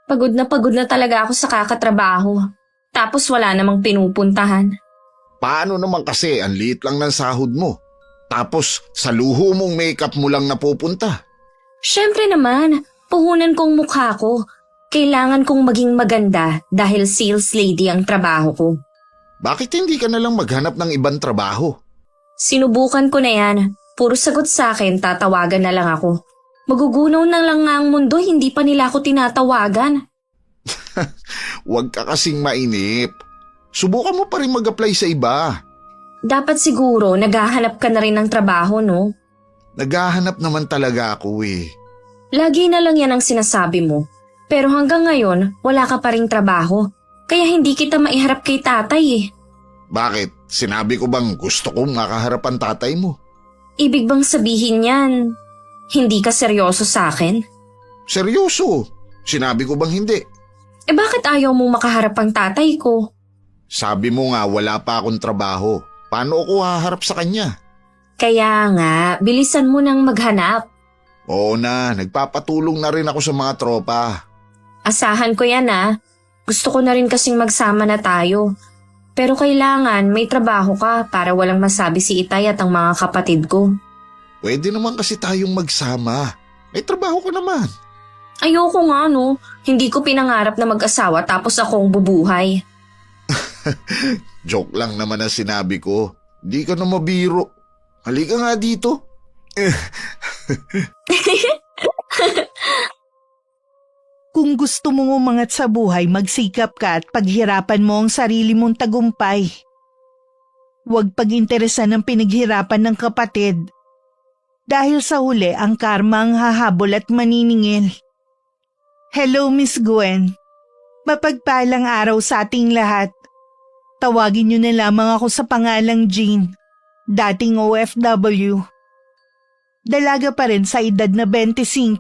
Pagod na talaga ako sa kakatrabaho. Tapos wala namang pinupuntahan. Paano naman kasi ang liit lang ng sahod mo? Tapos sa luho mong makeup mo lang napupunta. Siyempre naman, puhunan kong mukha ko. Kailangan kong maging maganda dahil sales lady ang trabaho ko. Bakit hindi ka na lang maghanap ng ibang trabaho? Sinubukan ko na yan. Puro sagot sa akin, tatawagan na lang ako. Magugunaw na lang nga ang mundo, hindi pa nila ako tinatawagan. Huwag ka kasing mainip. Subukan mo pa rin mag-apply sa iba. Dapat siguro naghahanap ka na rin ng trabaho, no? Naghahanap naman talaga ako eh. Lagi na lang yan ang sinasabi mo. Pero hanggang ngayon, wala ka pa ring trabaho. Kaya hindi kita maiharap kay tatay eh. Bakit? Sinabi ko bang gusto kong makaharap ang tatay mo? Ibig bang sabihin yan, hindi ka seryoso sa akin? Seryoso? Sinabi ko bang hindi? Eh bakit ayaw mong makaharap ang tatay ko? Sabi mo nga wala pa akong trabaho. Paano ako haharap sa kanya? Kaya nga, bilisan mo nang maghanap. Oo na, nagpapatulong na rin ako sa mga tropa. Asahan ko yan ah. Gusto ko na rin kasing magsama na tayo. Pero kailangan may trabaho ka para walang masabi si Itay at ang mga kapatid ko. Pwede naman kasi tayong magsama. May trabaho ko naman. Ayoko nga no, hindi ko pinangarap na mag-asawa tapos akong bubuhay. Joke lang naman ang sinabi ko. Di ka na mabiro. Halika nga dito. Kung gusto mong umangat sa buhay, magsikap ka at paghirapan mo ang sarili mong tagumpay. Huwag pag-interesan ng pinaghirapan ng kapatid. Dahil sa huli, ang karma ang hahabol at maniningil. Hello, Miss Gwen. Mapagpalang araw sa ating lahat. Tawagin niyo na lamang ako sa pangalang Jean, dating OFW. Dalaga pa rin sa edad na 25.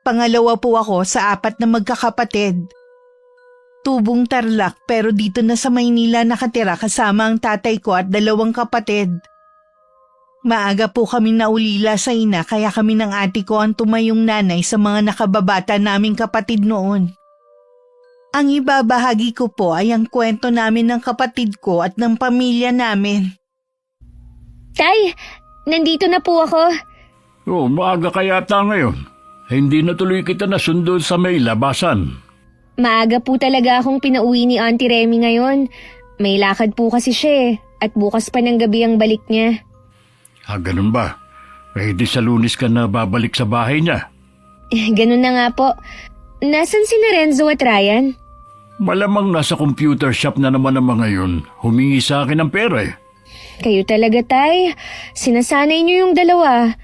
Pangalawa po ako sa 4 na magkakapatid. Tubong Tarlac pero dito na sa Maynila nakatira kasama ang tatay ko at 2 kapatid. Maaga po kami naulila sa ina kaya kami ng ate ko ang tumayong nanay sa mga nakababata naming kapatid noon. Ang ibabahagi ko po ay ang kwento namin ng kapatid ko at ng pamilya namin. Tay, nandito na po ako. Oh, maaga ka yata ngayon. Hindi na tuloy kita nasundo sa may labasan. Maaga po talaga akong pinauwi ni Auntie Remy ngayon. May lakad po kasi siya at bukas pa ng gabi ang balik niya. Ganun ba? Pwede sa Lunes ka na babalik sa bahay niya. Ganun na nga po. Nasaan si Renzo at Ryan? Malamang nasa computer shop na naman ang mga yun. Humingi sa akin ng pera eh. Kayo talaga, Tay. Sinasanay niyo yung dalawa.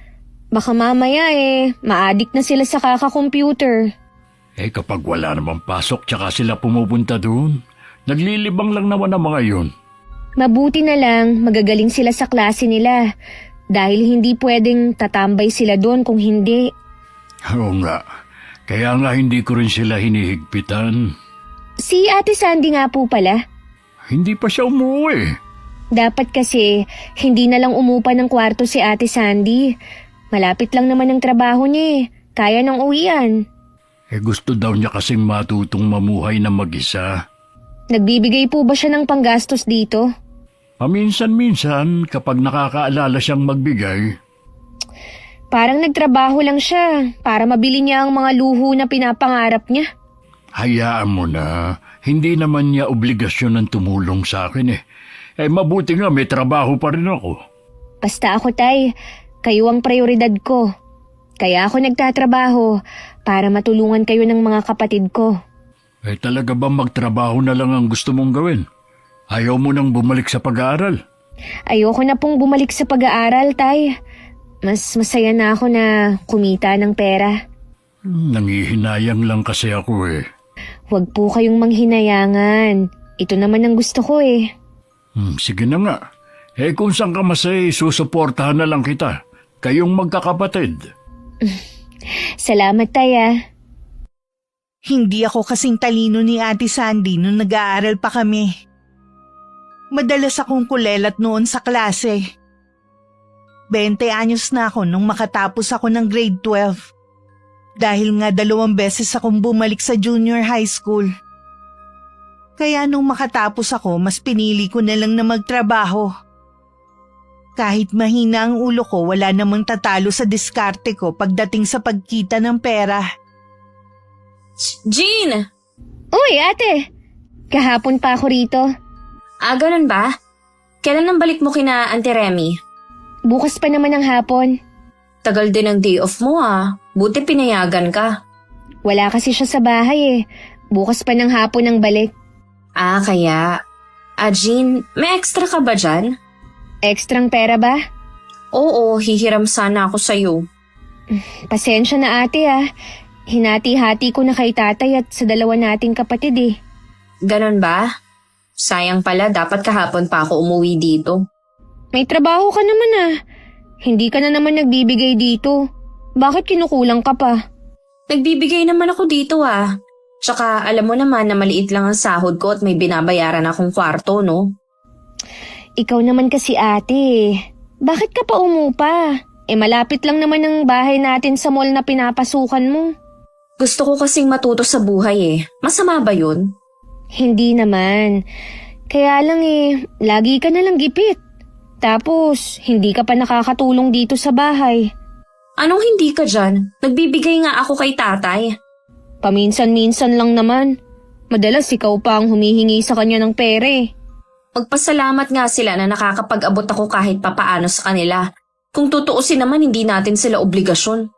Baka mamaya ma-addict na sila sa kaka-computer. Kapag wala namang pasok tsaka sila pumupunta doon, naglilibang lang naman ang mga yun. Mabuti na lang magagaling sila sa klase nila. Dahil hindi pwedeng tatambay sila doon kung hindi. Oo nga. Kaya nga hindi ko rin sila hinihigpitan. Si Ate Sandy nga po pala. Hindi pa siya umuwi. Dapat kasi hindi na lang umupa ng kwarto si Ate Sandy. Malapit lang naman ang trabaho niya Kaya nang uwian. Gusto daw niya kasing matutong mamuhay na mag-isa. Nagbibigay po ba siya ng panggastos dito? Paminsan-minsan kapag nakakaalala siyang magbigay. Parang nagtrabaho lang siya para mabili niya ang mga luho na pinapangarap niya. Hayaan mo na. Hindi naman niya obligasyon ng tumulong sa akin mabuti nga may trabaho pa rin ako. Basta ako, Tay. Kayo ang prioridad ko. Kaya ako nagtatrabaho para matulungan kayo ng mga kapatid ko. Talaga bang magtrabaho na lang ang gusto mong gawin? Ayaw mo nang bumalik sa pag-aaral? Ayoko na pong bumalik sa pag-aaral, Tay. Mas masaya na ako na kumita ng pera. Nangihinayang lang kasi ako Huwag po kayong manghinayangan. Ito naman ang gusto ko Sige na nga. Kung saan ka masay, susuportahan na lang kita. Kayong magkakapatid. Salamat, Tay. Hindi ako kasing talino ni Ate Sandy nung nag-aaral pa kami. Madalas akong kulelat noon sa klase. 20 anyos na ako nung makatapos ako ng grade 12. Dahil nga 2 beses akong bumalik sa junior high school. Kaya nung makatapos ako, mas pinili ko na lang na magtrabaho. Kahit mahina ang ulo ko, wala namang tatalo sa diskarte ko pagdating sa pagkita ng pera. Jean! Uy, ate! Kahapon pa ako rito. Ah, ganun ba? Kailan ang balik mo kina Auntie Remy? Bukas pa naman ang hapon. Tagal din ang day off mo ah. Buti pinayagan ka. Wala kasi siya sa bahay eh. Bukas pa ng hapon ang balik. Ah, kaya. Ah, Jean, may extra ka ba dyan? Ekstrang pera ba? Oo, hihiram sana ako sa'yo. Pasensya na ate ah. Hinati-hati ko na kay tatay at sa 2 nating kapatid eh. Ganon ba? Sayang pala, dapat kahapon pa ako umuwi dito. May trabaho ka naman ah. Hindi ka na naman nagbibigay dito. Bakit kinukulang ka pa? Nagbibigay naman ako dito ah. Tsaka alam mo naman na maliit lang ang sahod ko at may binabayaran akong kwarto, no? Ikaw naman kasi ate. Bakit ka pa umupa? Malapit lang naman ang bahay natin sa mall na pinapasukan mo. Gusto ko kasing matuto sa buhay eh. Masama ba yun? Hindi naman. Kaya lang lagi ka na lang gipit. Tapos, hindi ka pa nakakatulong dito sa bahay. Anong hindi ka dyan? Nagbibigay nga ako kay tatay. Paminsan-minsan lang naman. Madalas ikaw pa ang humihingi sa kanya ng pera eh. Magpasalamat nga sila na nakakapag-abot ako kahit papaano sa kanila. Kung tutuusin naman, hindi natin sila obligasyon.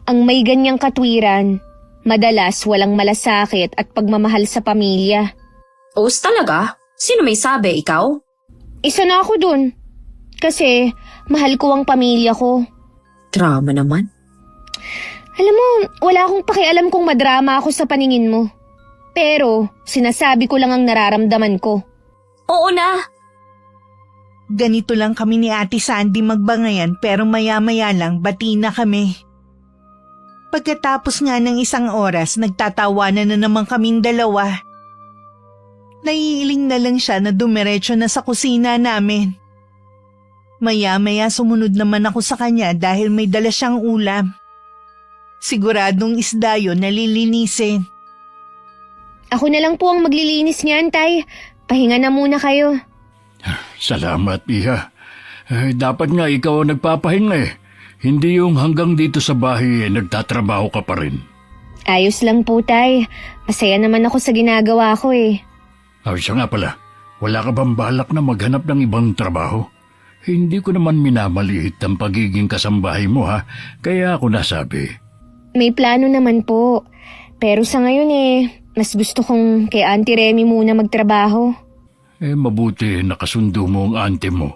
Ang may ganyang katwiran, madalas walang malasakit at pagmamahal sa pamilya. Os talaga? Sino may sabi, ikaw? Isa na ako dun. Kasi mahal ko ang pamilya ko. Drama naman. Alam mo, wala akong pakialam kung madrama ako sa paningin mo. Pero sinasabi ko lang ang nararamdaman ko. Oo na. Ganito lang kami ni Ate Sandy magbangayan pero maya-maya lang bati na kami. Pagkatapos nga ng 1 oras, nagtatawanan na naman kaming 2. Naiiling na lang siya na dumiretso na sa kusina namin. Maya-maya sumunod naman ako sa kanya dahil may dala siyang ulam. Siguradong isda yun na lilinisin. Ako na lang po ang maglilinis niyan, tay. Pahinga na muna kayo. Salamat, Iha. Dapat nga ikaw ang nagpapahinga eh. Hindi yung hanggang dito sa bahay nagtatrabaho ka pa rin. Ayos lang po, tay. Masaya naman ako sa ginagawa ko eh. Siya nga pala, wala ka bang balak na maghanap ng ibang trabaho? Hindi ko naman minamaliit ang pagiging kasambahay mo ha, kaya ako nasabi. May plano naman po. Pero sa ngayon mas gusto kong kay Auntie Remy muna magtrabaho. Mabuti nakasundo mo ang auntie mo.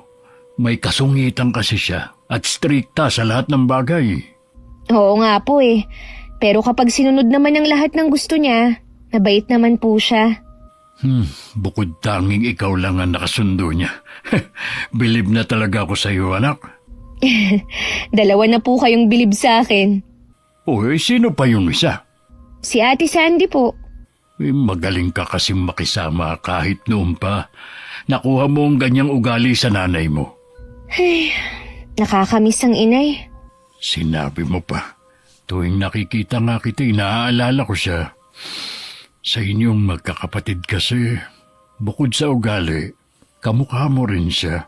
May kasungitan kasi siya at strikta sa lahat ng bagay. Oo nga po Pero kapag sinunod naman ang lahat ng gusto niya, mabait naman po siya. Bukod tanging ikaw lang ang nakasundo niya. Bilib na talaga ako sa iyo, anak. 2 na po kayong bilib sa akin. Sino pa yung isa? Si Ate Sandy po. Magaling ka kasi makisama kahit noon pa. Nakuha mo ang ganyang ugali sa nanay mo. Nakakamiss ang inay. Sinabi mo pa. Tuwing nakikita nga kita, naaalala ko siya. Sa inyong magkakapatid kasi, bukod sa ugali, kamukha mo rin siya.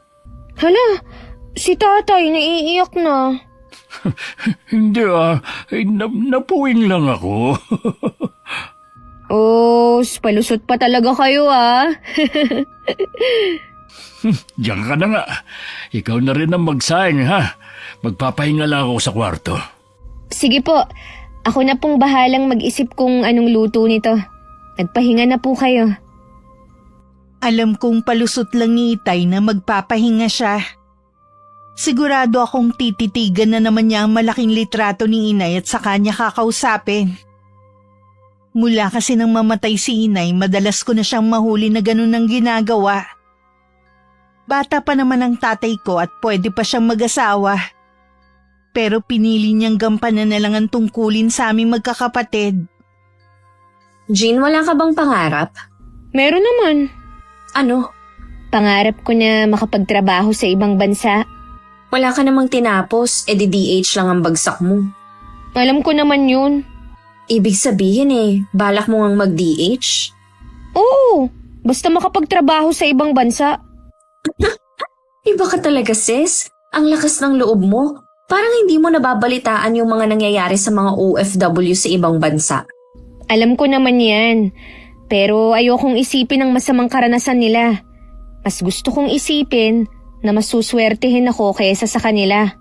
Hala, si tatay naiiyak na. Hindi napuwing lang ako. Palusot pa talaga kayo Diyan ka na nga. Ikaw na rin ang magsaing ha. Magpapahinga lang ako sa kwarto. Sige po, ako na pong bahalang mag-isip kung anong luto nito. Nagpahinga na po kayo. Alam kong palusot lang ni Itay na magpapahinga siya. Sigurado akong tititigan na naman niya ang malaking litrato ni Inay at saka niya kakausapin. Mula kasi nang mamatay si Inay, madalas ko na siyang mahuli na ganun ang ginagawa. Bata pa naman ang tatay ko at pwede pa siyang mag-asawa. Pero pinili niyang gampanan na lang ang tungkulin sa aming magkakapatid. Jean, wala ka bang pangarap? Meron naman. Ano? Pangarap ko na makapagtrabaho sa ibang bansa. Wala ka namang tinapos, di DH lang ang bagsak mo. Alam ko naman yun. Ibig sabihin balak mo ngang mag-DH? Oo, basta makapagtrabaho sa ibang bansa. Iba ka talaga, sis. Ang lakas ng loob mo. Parang hindi mo nababalitaan yung mga nangyayari sa mga OFW sa ibang bansa. Alam ko naman yan. Pero ayokong isipin ang masamang karanasan nila. Mas gusto kong isipin na mas suswertehin ako kaysa sa kanila.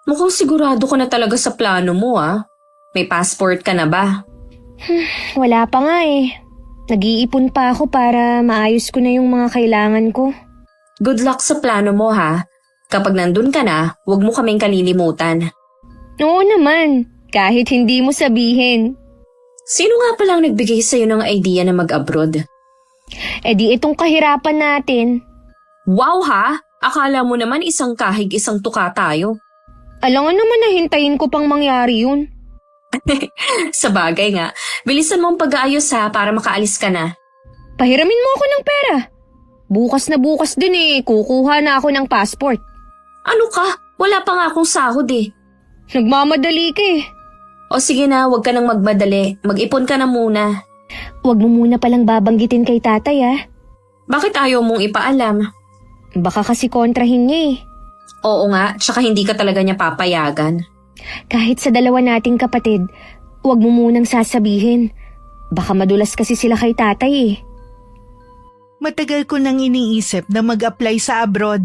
Mukhang sigurado ka na talaga sa plano mo, ah. May passport ka na ba? Wala pa nga eh. Nag-iipon pa ako para maayos ko na yung mga kailangan ko. Good luck sa plano mo, ha? Kapag nandun ka na, huwag mo kaming kalilimutan. Oo naman, kahit hindi mo sabihin. Sino nga palang nagbigay sa'yo ng idea na mag-abroad? Eh di itong kahirapan natin. Wow, ha? Akala mo naman isang kahig isang tuka tayo. Alangan naman na hintayin ko pang mangyari yun. Sa bagay nga, bilisan mong pag-aayos ha para makaalis ka na. Pahiramin mo ako ng pera. Bukas na bukas din kukuha na ako ng passport. Ano ka? Wala pa nga akong sahod Nagmamadali ka O sige na, huwag ka nang magmadali. Mag-ipon ka na muna. Huwag mo muna palang babanggitin kay tatay Bakit ayaw mong ipaalam? Baka kasi kontrahin niya Oo nga, tsaka hindi ka talaga niya papayagan. Kahit sa dalawa nating kapatid, huwag mo munang sasabihin. Baka madulas kasi sila kay tatay Matagal ko nang iniisip na mag-apply sa abroad.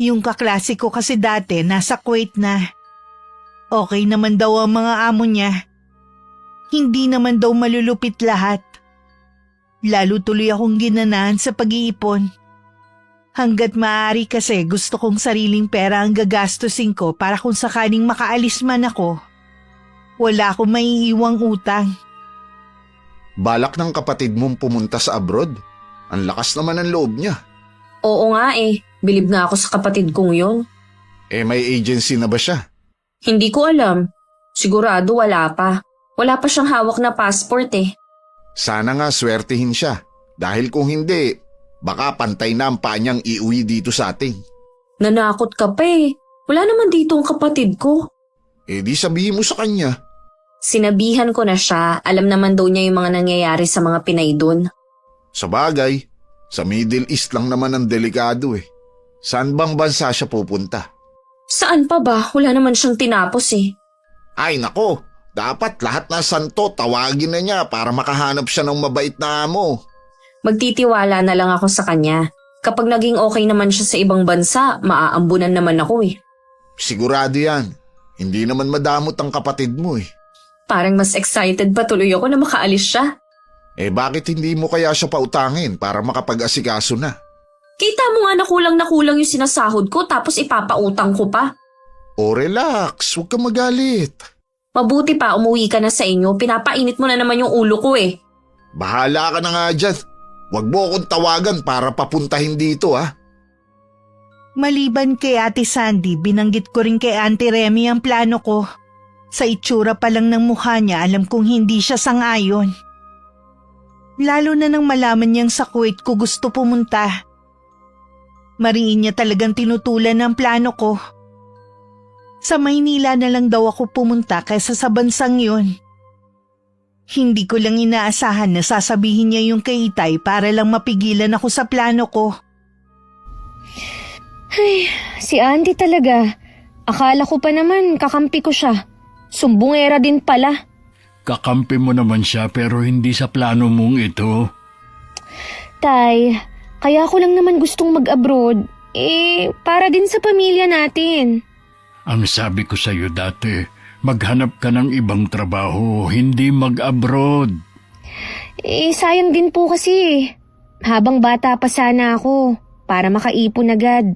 Yung kaklase ko kasi dati nasa Kuwait na. Okay naman daw ang mga amo niya. Hindi naman daw malulupit lahat. Lalo tuloy akong ginanahan sa pag-iipon. Hanggat maaari kasi gusto kong sariling pera ang gagastusin ko para kung sakaling makaalis man ako, wala akong maiiwang utang. Balak ng kapatid mong pumunta sa abroad. Ang lakas naman ng loob niya. Oo nga bilib nga ako sa kapatid kong yun. May agency na ba siya? Hindi ko alam. Sigurado wala pa. Wala pa siyang hawak na passport Sana nga swertihin siya. Dahil kung hindi, baka pantay na ang paa niyang iuwi dito sa atin. Nanakot ka pa Wala naman dito ang kapatid ko. Di sabihin mo sa kanya. Sinabihan ko na siya, alam naman daw niya yung mga nangyayari sa mga Pinay doon. Sa bagay, sa Middle East lang naman ang delikado Saan bang bansa siya pupunta? Saan pa ba? Wala naman siyang tinapos Ay nako, dapat lahat na santo tawagin na niya para makahanap siya ng mabait na amo. Magtitiwala na lang ako sa kanya. Kapag naging okay naman siya sa ibang bansa, maaambunan naman ako Sigurado yan. Hindi naman madamot ang kapatid mo Parang mas excited pa tuloy ako na makaalis siya. Bakit hindi mo kaya siya pautangin para makapag-asikaso na? Kita mo nga na kulang yung sinasahod ko tapos ipapautang ko pa. Relax, huwag ka magalit. Mabuti pa umuwi ka na sa inyo, pinapainit mo na naman yung ulo ko Bahala ka na nga dyan. Huwag mo akong tawagan para papuntahin dito Maliban kay Ate Sandy, binanggit ko rin kay Auntie Remy ang plano ko. Sa itsura pa lang ng mukha niya, alam kong hindi siya sang-ayon. Lalo na nang malaman niyang sa Kuwait ko gusto pumunta. Mariin niya talagang tinutulan ang plano ko. Sa Maynila na lang daw ako pumunta kaysa sa bansang yun. Hindi ko lang inaasahan na sasabihin niya yung kay Itay para lang mapigilan ako sa plano ko. Ay, si Andy talaga. Akala ko pa naman kakampi ko siya. Sumbungera din pala. Kakampi mo naman siya pero hindi sa plano mong ito. Tay, kaya ko lang naman gustong mag-abroad. Para din sa pamilya natin. Ang sabi ko sa iyo dati, maghanap ka ng ibang trabaho, hindi mag-abroad. Sayang din po kasi. Habang bata pa sana ako, para makaipon agad.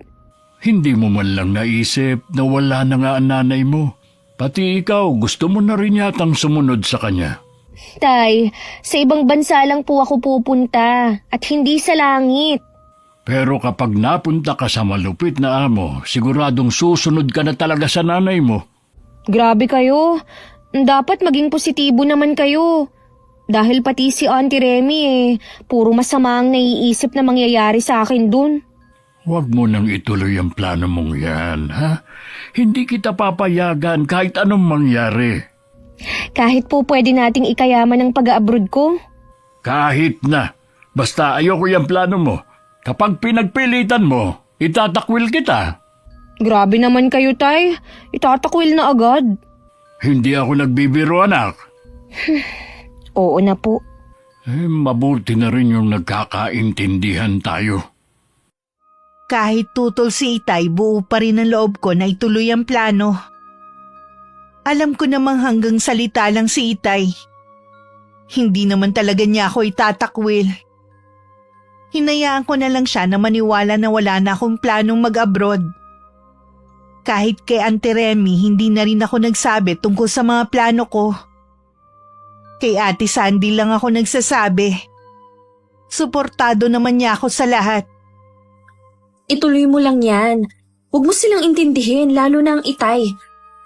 Hindi mo man lang naisip na wala na nga ang nanay mo. Pati ikaw, gusto mo na rin yatang sumunod sa kanya. Tay, sa ibang bansa lang po ako pupunta at hindi sa langit. Pero kapag napunta ka sa malupit na amo, siguradong susunod ka na talaga sa nanay mo. Grabe kayo. Dapat maging positibo naman kayo. Dahil pati si Auntie Remy puro masama ang naiisip na mangyayari sa akin dun. Huwag mo nang ituloy ang plano mong yan, ha? Hindi kita papayagan kahit anong mangyari. Kahit po pwede nating ikayaman ang pag-abroad ko. Kahit na. Basta ayoko yung plano mo. Kapag pinagpilitan mo, itatakwil kita. Grabe naman kayo, Tay. Itatakwil na agad. Hindi ako nagbibiro, anak. Oo na po. Mabuti na rin yung nagkakaintindihan tayo. Kahit tutol si Itay, buo pa rin ang loob ko na ituloy ang plano. Alam ko namang hanggang salita lang si Itay. Hindi naman talaga niya ako itatakwil. Hinayaan ko na lang siya na maniwala na wala na akong planong mag-abroad. Kahit kay Auntie Remy, hindi na rin ako nagsabi tungkol sa mga plano ko. Kay Ate Sandy lang ako nagsasabi. Suportado naman niya ako sa lahat. Ituloy mo lang yan. Huwag mo silang intindihin, lalo na ang Itay.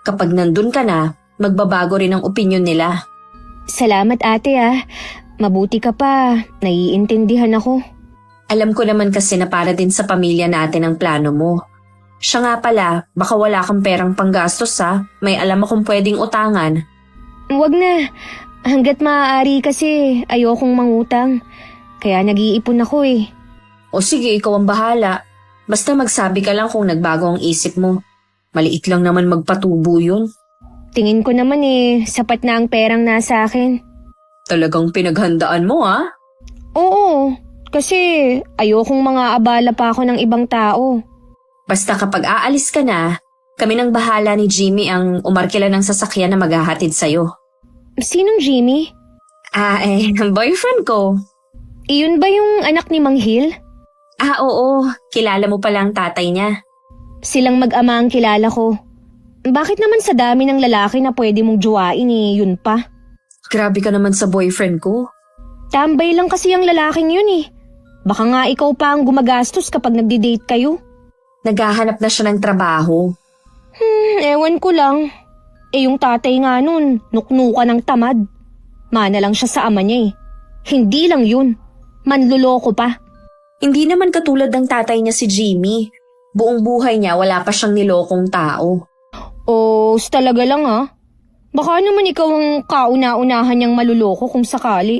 Kapag nandun ka na, magbabago rin ang opinyon nila. Salamat, ate, Mabuti ka pa. Naiintindihan ako. Alam ko naman kasi na para din sa pamilya natin ang plano mo. Siya nga pala, baka wala kang perang panggastos May alam akong pwedeng utangan. Wag na. Hanggat maaari kasi ayokong mangutang. Kaya nag-iipon ako eh. O sige, ikaw ang bahala. Basta magsabi ka lang kung nagbago ang isip mo. Maliit lang naman magpatubo yun. Tingin ko naman sapat na ang perang nasa akin. Talagang pinaghandaan mo Oo, kasi ayokong mga abala pa ako ng ibang tao. Basta kapag aalis ka na, kami nang bahala ni Jimmy ang umarkila ng sasakyan na maghahatid sa'yo. Sinong Jimmy? Boyfriend ko. Iyon ba yung anak ni Mang Hill? Oo, kilala mo pala ang tatay niya. Silang mag-ama ang kilala ko. Bakit naman sa dami ng lalaki na pwede mong juwain yun pa? Grabe ka naman sa boyfriend ko. Tambay lang kasi ang lalaking yun Baka nga ikaw pa ang gumagastos kapag nagdi-date kayo. Naghahanap na siya ng trabaho. Ewan ko lang. Yung tatay nga nun, nuknuka ng tamad. Mana lang siya sa ama niya Hindi lang yun. Manluloko pa. Hindi naman katulad ng tatay niya si Jimmy. Buong buhay niya wala pa siyang nilokong tao. Talaga lang Baka naman ikaw ang kauna-unahan niyang maluloko kung sakali.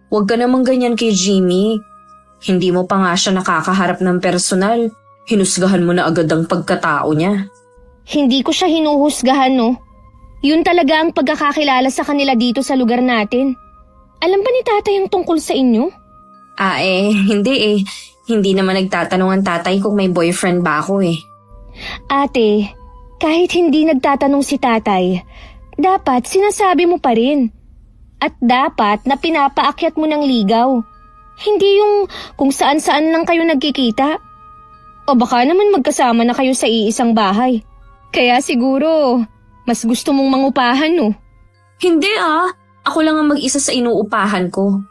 Huwag ka namang ganyan kay Jimmy. Hindi mo pa nga siya nakakaharap ng personal. Hinusgahan mo na agad ang pagkatao niya. Hindi ko siya hinuhusgahan Yun talaga ang pagkakakilala sa kanila dito sa lugar natin. Alam ba ni tatay ang tungkol sa inyo? Hindi Hindi naman nagtatanong ang tatay kung may boyfriend ba ako Ate, kahit hindi nagtatanong si tatay, dapat sinasabi mo pa rin. At dapat na pinapaakyat mo ng ligaw. Hindi yung kung saan-saan lang kayo nagkikita. O baka naman magkasama na kayo sa iisang bahay. Kaya siguro, mas gusto mong mangupahan Hindi Ako lang ang mag-isa sa inuupahan ko.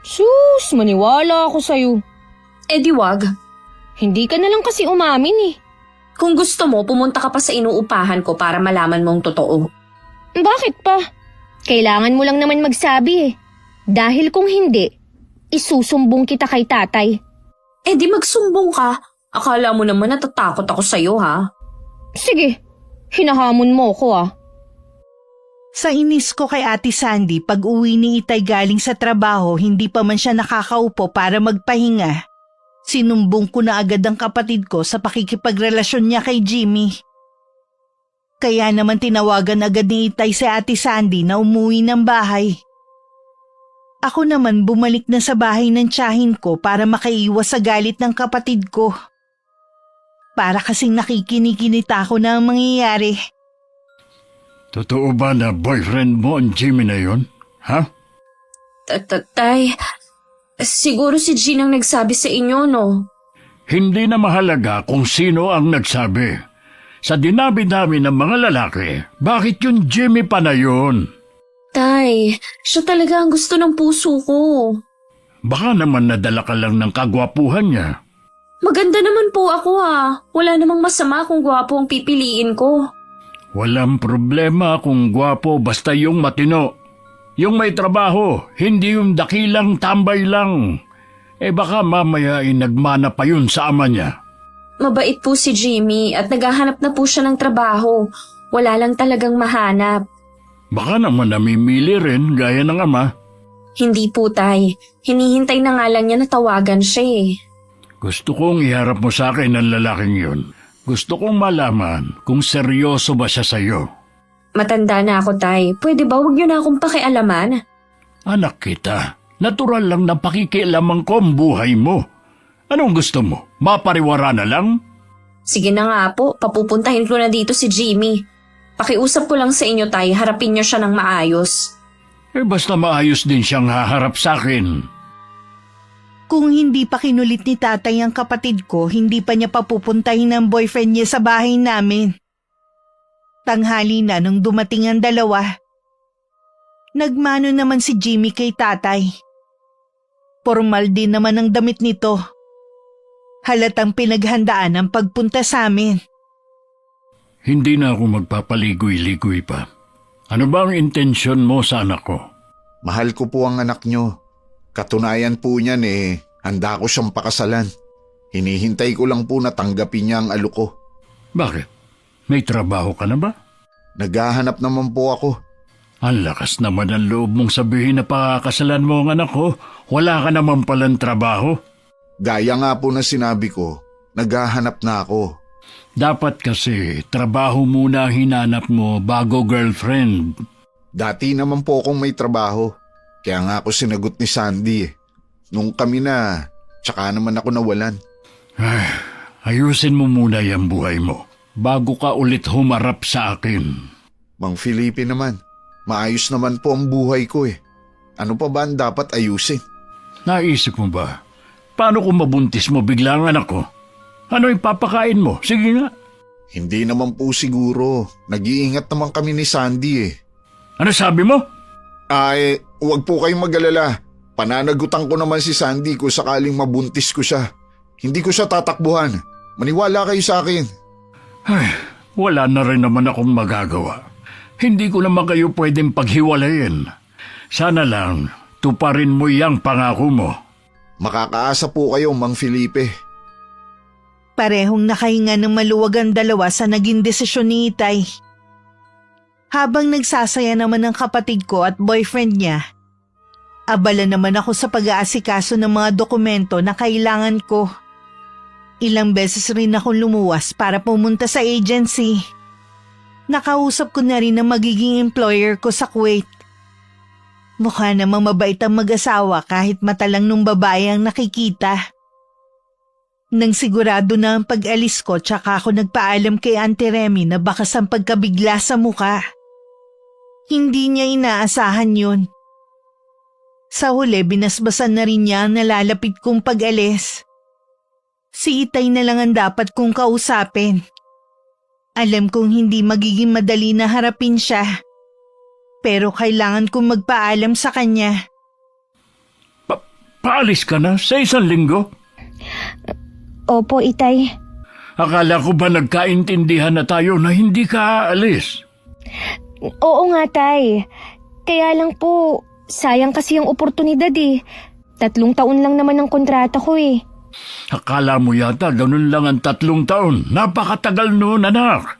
Sus, maniwala ako sa'yo. Di wag. Hindi ka na lang kasi umamin Kung gusto mo, pumunta ka pa sa inuupahan ko para malaman mong totoo. Bakit pa? Kailangan mo lang naman magsabi Dahil kung hindi, isusumbong kita kay tatay. Di magsumbong ka. Akala mo naman natatakot ako sa'yo Sige, hinahamon mo ko Sa inis ko kay Ate Sandy, pag uwi ni Itay galing sa trabaho, hindi pa man siya nakakaupo para magpahinga. Sinumbong ko na agad ang kapatid ko sa pakikipagrelasyon niya kay Jimmy. Kaya naman tinawagan agad ni Itay si Ate Sandy na umuwi ng bahay. Ako naman bumalik na sa bahay ng tiyahin ko para makaiwas sa galit ng kapatid ko. Para kasing nakikinikinita ako na ang mangyayari. Totoo ba na boyfriend mo ang Jimmy na yun? Ha? Tay, siguro si Jean ang nagsabi sa inyo, no? Hindi na mahalaga kung sino ang nagsabi. Sa dinabi-dami ng mga lalaki, bakit yung Jimmy pa na yun? Tay, siya talaga ang gusto ng puso ko. Baka naman nadala ka lang ng kagwapuhan niya. Maganda naman po ako Wala namang masama kung gwapo ang pipiliin ko. Walang problema kung gwapo basta yung matino. Yung may trabaho, hindi yung dakilang tambay lang. Baka mamaya nagmana pa yun sa ama niya. Mabait po si Jimmy at naghahanap na po siya ng trabaho. Wala lang talagang mahanap. Baka naman namimili rin gaya ng ama. Hindi po, Tay. Hinihintay na nga lang niya na tawagan siya eh. Gusto kong iharap mo sa akin ang lalaking yun. Gusto kong malaman kung seryoso ba siya sa'yo. Matanda na ako, Tay. Pwede ba huwag niyo na akong pakialaman? Anak kita, natural lang na pakikialaman ko ang buhay mo. Anong gusto mo? Mapariwara na lang? Sige na nga po, papupuntahin ko na dito si Jimmy. Pakiusap ko lang sa inyo, Tay, harapin niyo siya ng maayos. Basta maayos din siyang haharap sa akin. Kung hindi pa kinulit ni tatay ang kapatid ko, hindi pa niya papupuntahin ang boyfriend niya sa bahay namin. Tanghali na nung dumating ang dalawa. Nagmano naman si Jimmy kay tatay. Formal din naman ang damit nito. Halatang pinaghandaan ang pagpunta sa amin. Hindi na ako magpapaligoy-ligoy pa. Ano ba ang intensyon mo sa anak ko? Mahal ko po ang anak nyo. Katunayan po niyan handa ko siyang pakasalan. Hinihintay ko lang po na tanggapin niya ang alok ko. Bakit? May trabaho ka na ba? Naghahanap naman po ako. Ang lakas naman ang loob mong sabihin na pakakasalan mo ang anak ko. Wala ka naman palang trabaho. Gaya nga po na sinabi ko, naghahanap na ako. Dapat kasi trabaho muna hinanap mo bago girlfriend. Dati naman po akong may trabaho. Kaya nga ako sinagot ni Sandy. Nung kami na, tsaka naman ako nawalan. Ayusin mo muna yung buhay mo bago ka ulit humarap sa akin. Mang Felipe naman, maayos naman po ang buhay ko Ano pa ba ang dapat ayusin? Naisip mo ba? Paano kung mabuntis mo bigla ang anak ko? Ano ipapakain mo? Sige nga. Hindi naman po siguro. Nag-iingat naman kami ni Sandy Ano sabi mo? Huwag po kayong mag-alala. Pananagutan ko naman si Sandy kung sakaling mabuntis ko siya. Hindi ko siya tatakbuhan. Maniwala kayo sa akin. Wala na rin naman akong magagawa. Hindi ko naman kayo pwedeng paghiwalayin. Sana lang, tuparin mo yang pangako mo. Makakaasa po kayo, Mang Felipe. Parehong nakahinga ng maluwag ang dalawa sa naging desisyon ni Itay. Habang nagsasaya naman ang kapatid ko at boyfriend niya, abala naman ako sa pag-aasikaso ng mga dokumento na kailangan ko. Ilang beses rin akong lumuwas para pumunta sa agency. Nakausap ko na rin ang magiging employer ko sa Kuwait. Mukha namang mabait ang mag-asawa kahit mata lang nung babae ang nakikita. Nang sigurado na ang pag-alis ko, tsaka ako nagpaalam kay Auntie Remy na bakas ang pagkabigla sa muka. Hindi niya inaasahan yun. Sa huli, binasbasan na rin niya ang nalalapit kong pag-alis. Si Itay na lang ang dapat kong kausapin. Alam kong hindi magiging madali na harapin siya. Pero kailangan kong magpaalam sa kanya. Paalis ka na sa 1 linggo? Opo, Itay. Akala ko ba nagkaintindihan na tayo na hindi ka aalis? Oo nga, Tay. Kaya lang po, sayang kasi yung oportunidad 3 taon lang naman ang kontrata ko Akala mo yata ganun lang ang 3 taon. Napakatagal noon, anak.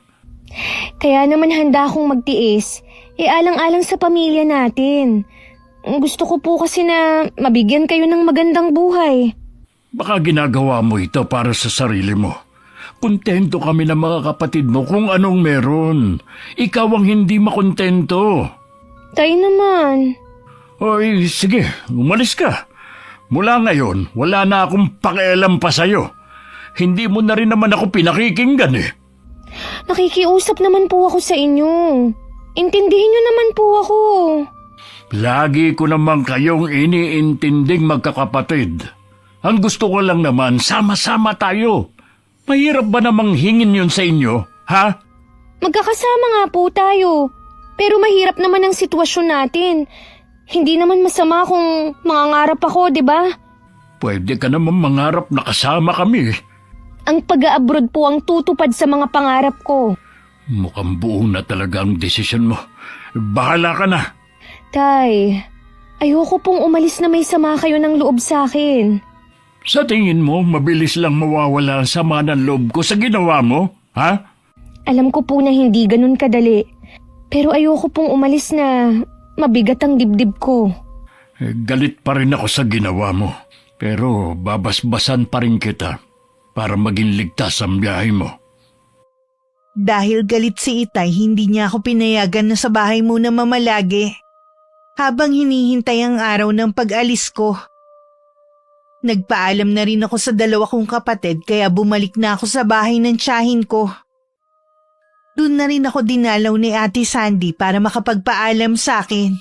Kaya naman handa akong magtiis. Alang-alang sa pamilya natin. Gusto ko po kasi na mabigyan kayo ng magandang buhay. Baka ginagawa mo ito para sa sarili mo. Kontento kami ng mga kapatid mo kung anong meron. Ikaw ang hindi makontento. Tay naman. Oy, sige, umalis ka. Mula ngayon, wala na akong pakialam pa sa'yo. Hindi mo na rin naman ako pinakikinggan Nakikiusap naman po ako sa inyo. Intindihin niyo naman po ako. Lagi ko naman kayong iniintinding magkakapatid. Ang gusto ko lang naman, sama-sama tayo. Mahirap ba namang hingin yun sa inyo, ha? Magkakasama nga po tayo. Pero mahirap naman ang sitwasyon natin. Hindi naman masama kung mangangarap ako, di ba? Pwede ka naman mangarap na kasama kami. Ang pag-a-abroad po ang tutupad sa mga pangarap ko. Mukhang buo na talaga ang desisyon mo. Bahala ka na. Tay, ayoko pong umalis na may sama kayo ng loob sa akin. Sa tingin mo, mabilis lang mawawala ang sama ng loob ko sa ginawa mo, ha? Alam ko po na hindi ganun kadali. Pero ayoko pong umalis na mabigat ang dibdib ko. Galit pa rin ako sa ginawa mo. Pero babasbasan pa rin kita para maging ligtas ang biyahe mo. Dahil galit si Itay, hindi niya ako pinayagan na sa bahay muna mamalagi. Habang hinihintay ang araw ng pag-alis ko. Nagpaalam na rin ako sa dalawa kong kapatid kaya bumalik na ako sa bahay ng tiyahin ko. Doon na rin ako dinalaw ni Ate Sandy para makapagpaalam sa akin.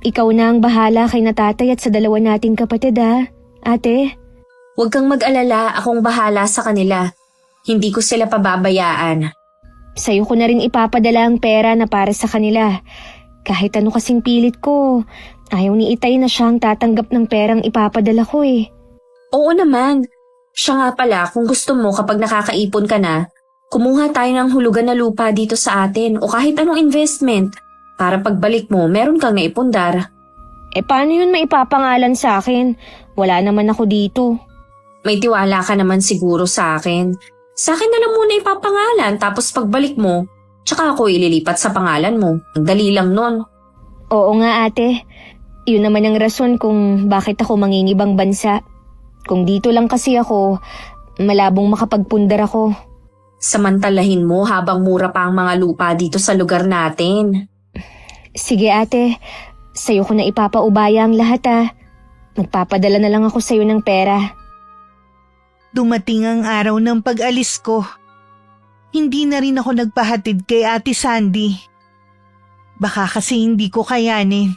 Ikaw na ang bahala kay na tatay at sa dalawa nating kapatid ha, ate. Huwag kang mag-alala, akong bahala sa kanila. Hindi ko sila pababayaan. Sa'yo ko na rin ipapadala ang pera na para sa kanila. Kahit ano kasing pilit ko, ayaw ni Itay na siya ang tatanggap ng perang ipapadala ko eh. Oo naman. Siya nga pala, kung gusto mo kapag nakakaipon ka na, kumuha tayo ng hulugan na lupa dito sa atin o kahit anong investment para pagbalik mo meron kang naipundar. Paano yun maipapangalan sa akin? Wala naman ako dito. May tiwala ka naman siguro sa akin. Sa akin na lang muna ipapangalan tapos pagbalik mo, tsaka ako ililipat sa pangalan mo. Ang dali lang nun. Oo nga ate. Yun naman ang rason kung bakit ako mangingibang bansa. Kung dito lang kasi ako, malabong makapagpundar ako. Samantalahin mo habang mura pa ang mga lupa dito sa lugar natin. Sige ate, sa'yo ko na ipapaubaya ang lahat ah. Magpapadala na lang ako sa'yo ng pera. Dumating ang araw ng pag-alis ko. Hindi na rin ako nagpahatid kay Ate Sandy. Baka kasi hindi ko kayanin.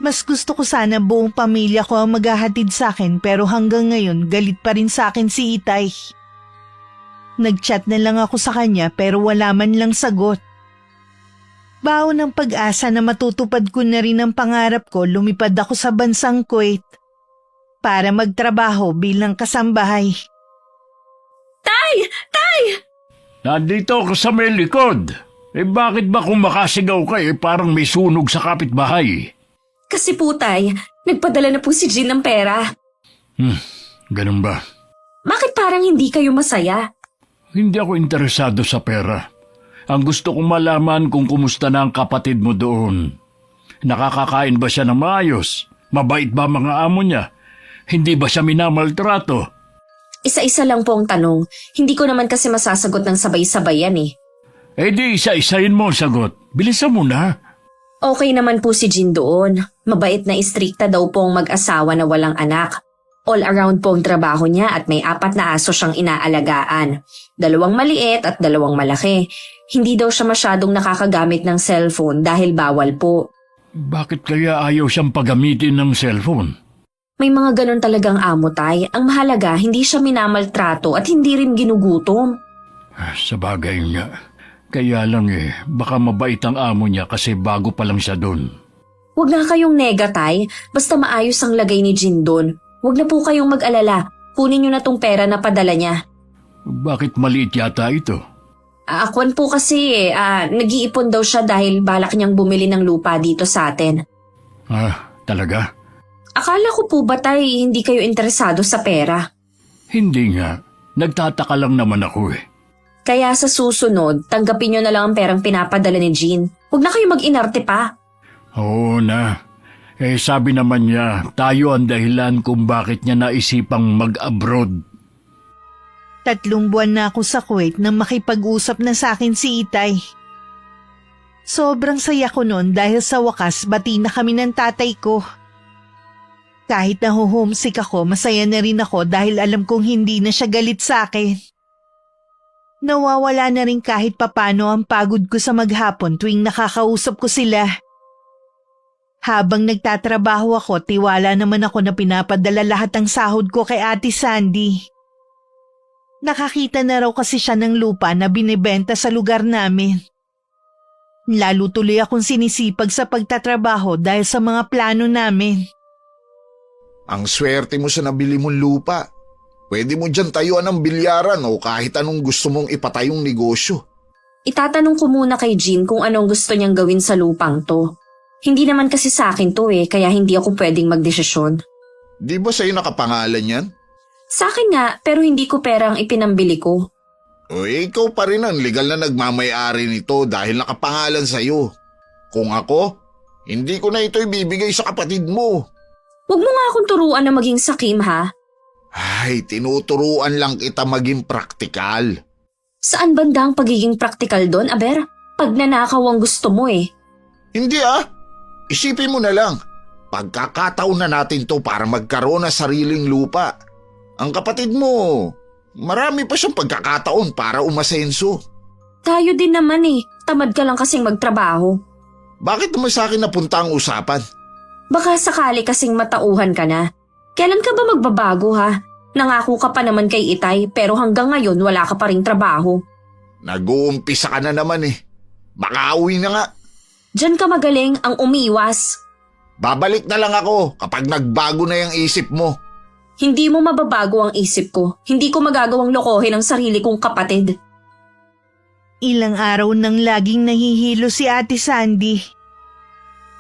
Mas gusto ko sana buong pamilya ko ang maghahatid sa akin pero hanggang ngayon galit pa rin sa akin si Itay. Nag-chat na lang ako sa kanya pero wala man lang sagot. Baon ng pag-asa na matutupad ko na rin ang pangarap ko, lumipad ako sa bansang Kuwait para magtrabaho bilang kasambahay. Tay! Tay! Nandito ako sa may likod. Bakit ba kung makasigaw ka parang may sunog sa kapitbahay? Kasi po tay, nagpadala na po si Jean ng pera. Ganun ba? Bakit parang hindi kayo masaya? Hindi ako interesado sa pera. Ang gusto kong malaman kung kumusta na ang kapatid mo doon. Nakakakain ba siya ng maayos? Mabait ba mga amo niya? Hindi ba siya minamaltrato? Isa-isa lang po ang tanong. Hindi ko naman kasi masasagot ng sabay-sabay yan eh. Di isa-isahin mo ang sagot. Bilisan mo na. Okay naman po si Jean doon. Mabait na istrikta daw po ang mag-asawa na walang anak. All around po ang trabaho niya at may 4 na aso siyang inaalagaan. 2 maliit at 2 malaki. Hindi daw siya masyadong nakakagamit ng cellphone dahil bawal po. Bakit kaya ayaw siyang pagamitin ng cellphone? May mga ganon talagang amo tay. Ang mahalaga, hindi siya minamaltrato at hindi rin ginugutom. Sa bagay nga. Kaya lang baka mabait ang amo niya kasi bago pa lang siya doon. Huwag na kayong nega tay. Basta maayos ang lagay ni Jean doon. Huwag na po kayong mag-alala. Kunin niyo na tong pera na padala niya. Bakit maliit yata ito? Akwan po kasi nag-iipon daw siya dahil balak niyang bumili ng lupa dito sa atin. Talaga? Akala ko po ba tay hindi kayo interesado sa pera? Hindi nga. Nagtataka lang naman ako Kaya sa susunod, tanggapin niyo na lang ang perang pinapadala ni Jean. Huwag na kayo mag-inarte pa. Oo na. Sabi naman niya, tayo ang dahilan kung bakit niya naisipang mag-abroad. 3 buwan na ako sa Kuwait nang makipag-usap na sa akin si Itay. Sobrang saya ko noon dahil sa wakas bati na kami ng tatay ko. Kahit na homesick ako, masaya na rin ako dahil alam kong hindi na siya galit sa akin. Nawawala na rin kahit papano ang pagod ko sa maghapon tuwing nakakausap ko sila. Habang nagtatrabaho ako, tiwala naman ako na pinapadala lahat ng sahod ko kay Ate Sandy. Nakakita na raw kasi siya ng lupa na binibenta sa lugar namin. Lalo tuloy akong sinisipag sa pagtatrabaho dahil sa mga plano namin. Ang swerte mo sa nabili mong lupa. Pwede mo dyan tayuan ng bilyaran o kahit anong gusto mong ipatayong negosyo. Itatanong ko muna kay Jean kung anong gusto niyang gawin sa lupang to. Hindi naman kasi sa akin to kaya hindi ako pwedeng magdesisyon. Di ba sa'yo nakapangalan yan? Sa akin nga, pero hindi ko perang ipinambili ko. O ikaw pa rin ang legal na nagmamay-ari nito dahil nakapangalan sa'yo. Kung ako, hindi ko na ito ibibigay sa kapatid mo. Huwag mo nga akong turuan na maging sakim ha. Ay, tinuturuan lang kita maging praktikal. Saan banda ang pagiging praktikal doon, Aber? Pag nanakaw ang gusto mo eh. Hindi Isipin mo na lang. Pagkakataon na natin to para magkaroon ng sariling lupa. Ang kapatid mo, marami pa siyang pagkakataon para umasenso. Tayo din naman eh. Tamad ka lang kasing magtrabaho. Bakit naman sa akin napunta ang usapan? Baka sakali kasing matauhan ka na. Kailan ka ba magbabago ha? Nangako ka pa naman kay Itay pero hanggang ngayon wala ka pa ring trabaho. Nag-uumpisa ka na naman eh. Makauwi na nga. Diyan ka magaling ang umiwas. Babalik na lang ako kapag nagbago na yung isip mo. Hindi mo mababago ang isip ko. Hindi ko magagawang lokohin ang sarili kong kapatid. Ilang araw nang laging nahihilo si Ate Sandy.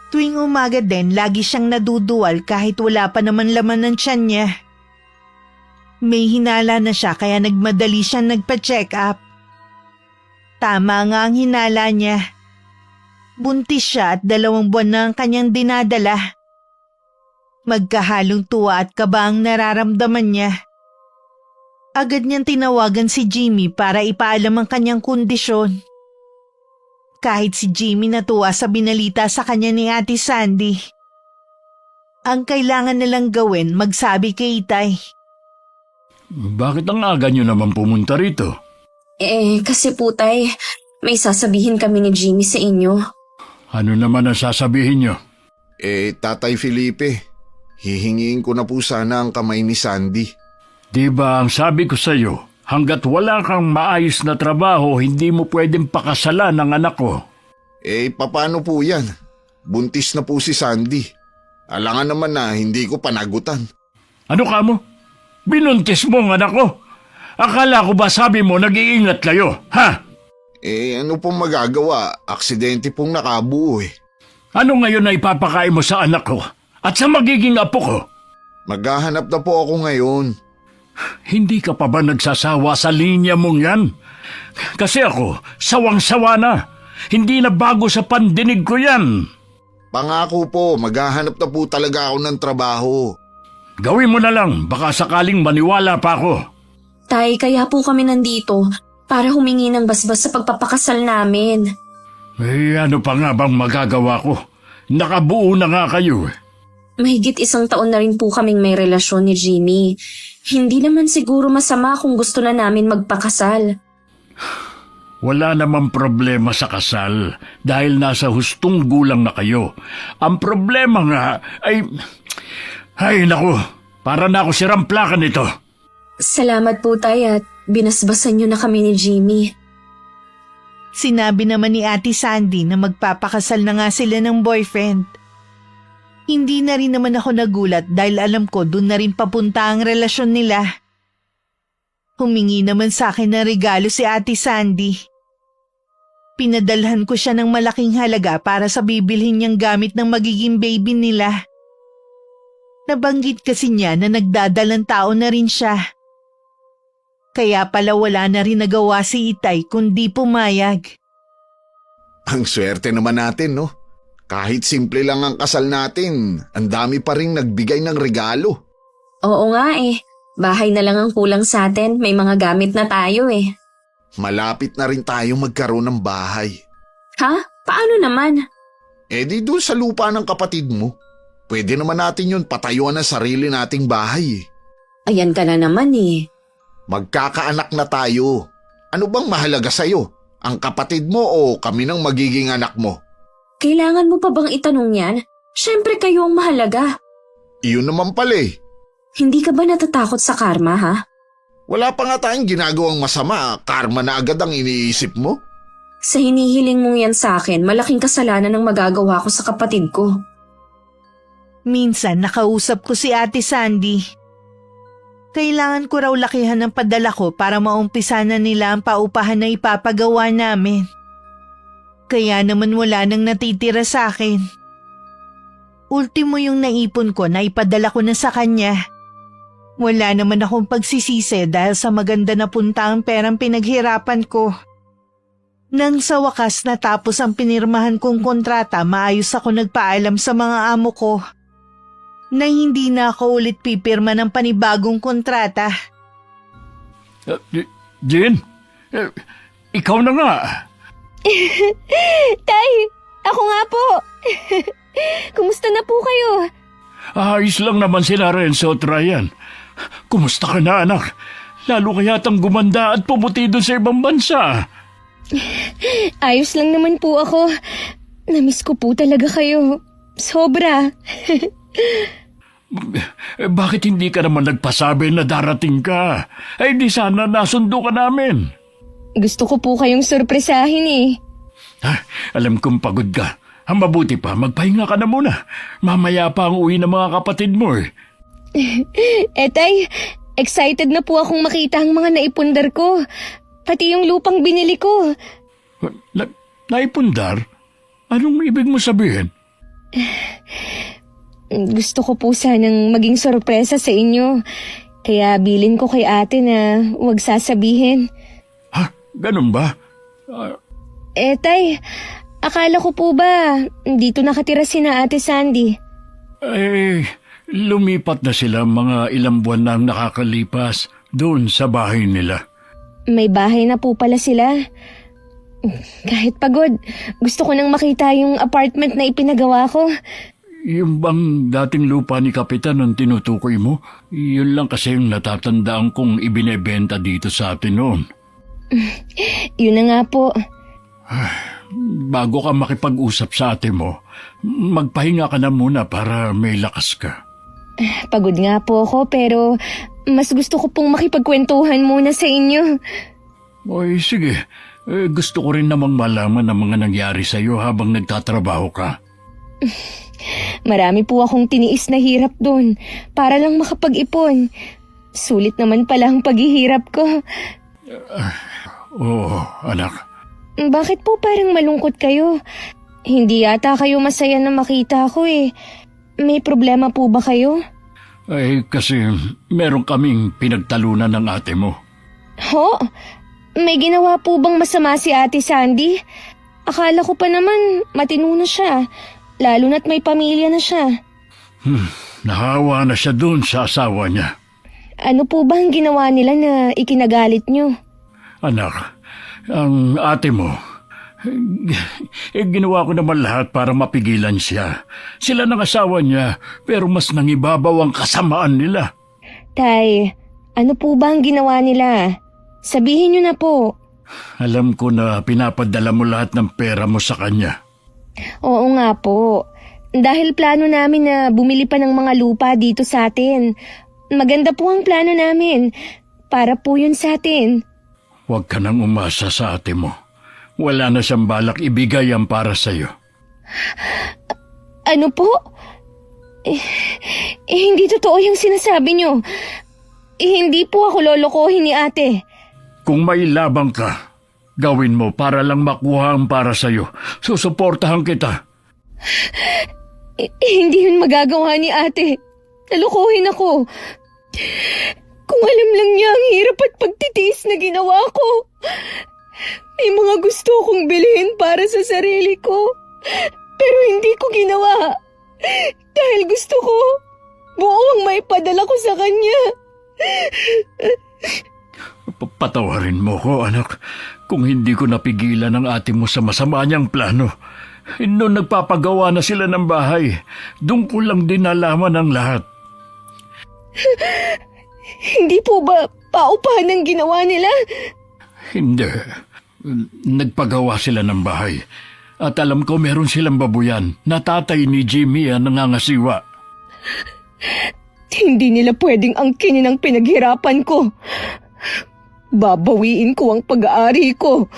Tuwing umaga din, lagi siyang naduduwal kahit wala pa naman laman ng tiyan niya. May hinala na siya kaya nagmadali siyang nagpa-check up. Tama nga ang hinala niya. Buntis siya at 2 buwan na ang kanyang dinadala. Magkahalong tuwa at kaba ang nararamdaman niya. Agad niyang tinawagan si Jimmy para ipaalam ang kanyang kondisyon. Kahit si Jimmy natuwa sa binalita sa kanya ni Ate Sandy. Ang kailangan nilang gawin, magsabi kay Itay. Bakit ang aga nyo naman pumunta rito? Kasi po tay, may sasabihin kami ni Jimmy sa inyo. Ano naman ang sasabihin nyo? Tatay Felipe, hihingiin ko na po sana ang kamay ni Sandy. Di ba ang sabi ko sa'yo, hanggat wala kang maayos na trabaho, hindi mo pwedeng pakasalan ng anak ko. Paano po yan? Buntis na po si Sandy. Alangan naman na hindi ko panagutan. Ano ka mo? Binuntis mo ang anak ko? Akala ko ba sabi mo nag-iingat kayo, ha? Ano pong magagawa? Aksidente pong nakabuo eh. Ano ngayon na ipapakain mo sa anak ko? At sa magiging apo ko? Maghahanap na po ako ngayon. Hindi ka pa ba nagsasawa sa linya mong yan? Kasi ako, sawang-sawa na. Hindi na bago sa pandinig ko yan. Pangako po, maghahanap na po talaga ako ng trabaho. Gawin mo na lang, baka sakaling maniwala pa ako. Tay, kaya po kami nandito para humingi ng basbas sa pagpapakasal namin. Ano pa nga bang magagawa ko? Nakabuo na nga kayo. Mahigit 1 taon na rin po kaming may relasyon ni Jimmy. Hindi naman siguro masama kung gusto na namin magpakasal. Wala namang problema sa kasal dahil nasa hustong gulang na kayo. Ang problema nga ay naku, para na ako siramplakan nito. Salamat po tay at binasbasan niyo na kami ni Jimmy. Sinabi naman ni Ate Sandy na magpapakasal na nga sila ng boyfriend. Hindi na rin naman ako nagulat dahil alam ko doon na rin papunta ang relasyon nila. Humingi naman sa akin ng regalo si Ate Sandy. Pinadalhan ko siya ng malaking halaga para sa bibilhin niyang gamit ng magiging baby nila. Nabanggit kasi niya na nagdadalang tao na rin siya. Kaya pala wala na rin nagawa si Itay kundi pumayag. Ang swerte naman natin, no? Kahit simple lang ang kasal natin, ang dami pa rin nagbigay ng regalo. Oo nga eh. Bahay na lang ang kulang sa atin. May mga gamit na tayo eh. Malapit na rin tayo magkaroon ng bahay. Ha? Paano naman? Di doon sa lupa ng kapatid mo. Pwede naman natin yun patayuan ng sarili nating bahay. Ayan ka na naman eh. Magkakaanak na tayo. Ano bang mahalaga sa'yo? Ang kapatid mo o kami ng magiging anak mo? Kailangan mo pa bang itanong yan? Siyempre kayo ang mahalaga. Iyon naman pala eh. Hindi ka ba natatakot sa karma ha? Wala pa nga tayong ginagawang masama, karma na agad ang iniisip mo. Sa hinihiling mong yan sa akin, malaking kasalanan ang magagawa ko sa kapatid ko. Minsan nakausap ko si Ate Sandy. Kailangan ko raw lakihan ng padala ko para maumpisa na nila ang paupahan na ipapagawa namin. Kaya naman wala nang natitira sa akin. Ultimo yung naipon ko na ipadala ko na sa kanya. Wala naman akong pagsisisi dahil sa maganda na punta ang perang pinaghirapan ko. Nang sa wakas natapos ang pinirmahan kong kontrata, maayos ako nagpaalam sa mga amo ko na hindi na ako ulit pipirma ng panibagong kontrata. Jen, ikaw na nga. Tay, ako nga po. Kumusta na po kayo? Ayos lang naman sila Renzo at Ryan. Kumusta ka na anak? Lalo kayatang gumanda at pumuti doon sa ibang bansa. Ayos lang naman po ako. Namiss ko po talaga kayo. Sobra. Bakit hindi ka naman nagpasabi na darating ka? Ay di sana nasundo ka namin. Gusto ko po kayong sorpresahin eh. Alam kong pagod ka. Ang mabuti pa, magpahinga ka na muna. Mamaya pa ang uwi ng mga kapatid mo eh. Tay, excited na po akong makita ang mga naipundar ko. Pati yung lupang binili ko. Naipundar? Anong ibig mo sabihin? Gusto ko po sanang maging sorpresa sa inyo. Kaya bilin ko kay ate na huwag sasabihin. Ha? Ganun ba? Tay, akala ko po ba dito nakatira sina ate Sandy? Lumipat na sila mga ilang buwan na ang nakakalipas doon sa bahay nila. May bahay na po pala sila. Kahit pagod, gusto ko nang makita yung apartment na ipinagawa ko. Yung bang dating lupa ni Kapitan ang tinutukoy mo? Yun lang kasi yung natatandaan kong ibinebenta dito sa atin noon. Yun na nga po. Bago ka makipag-usap sa ate mo, magpahinga ka na muna para may lakas ka. Pagod nga po ako pero mas gusto ko pong makipagkwentuhan muna sa inyo. Oy, sige. Gusto ko rin namang malaman ang mga nangyari sa'yo habang nagtatrabaho ka. Marami po akong tiniis na hirap doon para lang makapag-ipon. Sulit naman pala ang paghihirap ko. Oo, anak. Bakit po parang malungkot kayo? Hindi yata kayo masaya na makita ako eh. May problema po ba kayo? Ay, kasi meron kaming pinagtalunan ng ate mo. Ho? May ginawa po bang masama si Ate Sandy? Akala ko pa naman matino na siya, lalo na't may pamilya na siya. Nahawa na siya doon sa asawa niya. Ano po ba ang ginawa nila na ikinagalit niyo? Anak, ang ate mo, ginawa ko naman lahat para mapigilan siya. Sila ng asawa niya, pero mas nangibabaw ang kasamaan nila. Tay, ano po ba ang ginawa nila? Sabihin niyo na po. Alam ko na pinapadala mo lahat ng pera mo sa kanya. Oo nga po. Dahil plano namin na bumili pa ng mga lupa dito sa atin. Maganda po ang plano namin. Para po yun sa atin. Huwag ka nang umasa sa ate mo. Wala na siyang balak ibigay ang para sa'yo. Ano po? Hindi totoo yung sinasabi niyo. Hindi po ako lolokohin ni ate. Kung may labang ka, gawin mo para lang makuha ang para sa'yo. Susuportahan kita. Hindi yun magagawa ni ate. Nalukuhin ako. Kung alam lang niya ang hirap at pagtitiis na ginawa ko. May mga gusto kong bilhin para sa sarili ko. Pero hindi ko ginawa. Dahil gusto ko buong maipadala ko sa kanya. Patawarin mo ko, anak, kung hindi ko napigilan ang ate mo sa masama niyang plano. Noon nagpapagawa na sila ng bahay, doon ko lang din nalaman ang lahat. Hindi po ba paupahan ang ginawa nila? Hindi. Nagpagawa sila ng bahay. At alam ko meron silang babuyan na tatay ni Jimmy ang nangangasiwa. Hindi nila pwedeng angkinin ang pinaghirapan ko. Babawiin ko ang pag-aari ko.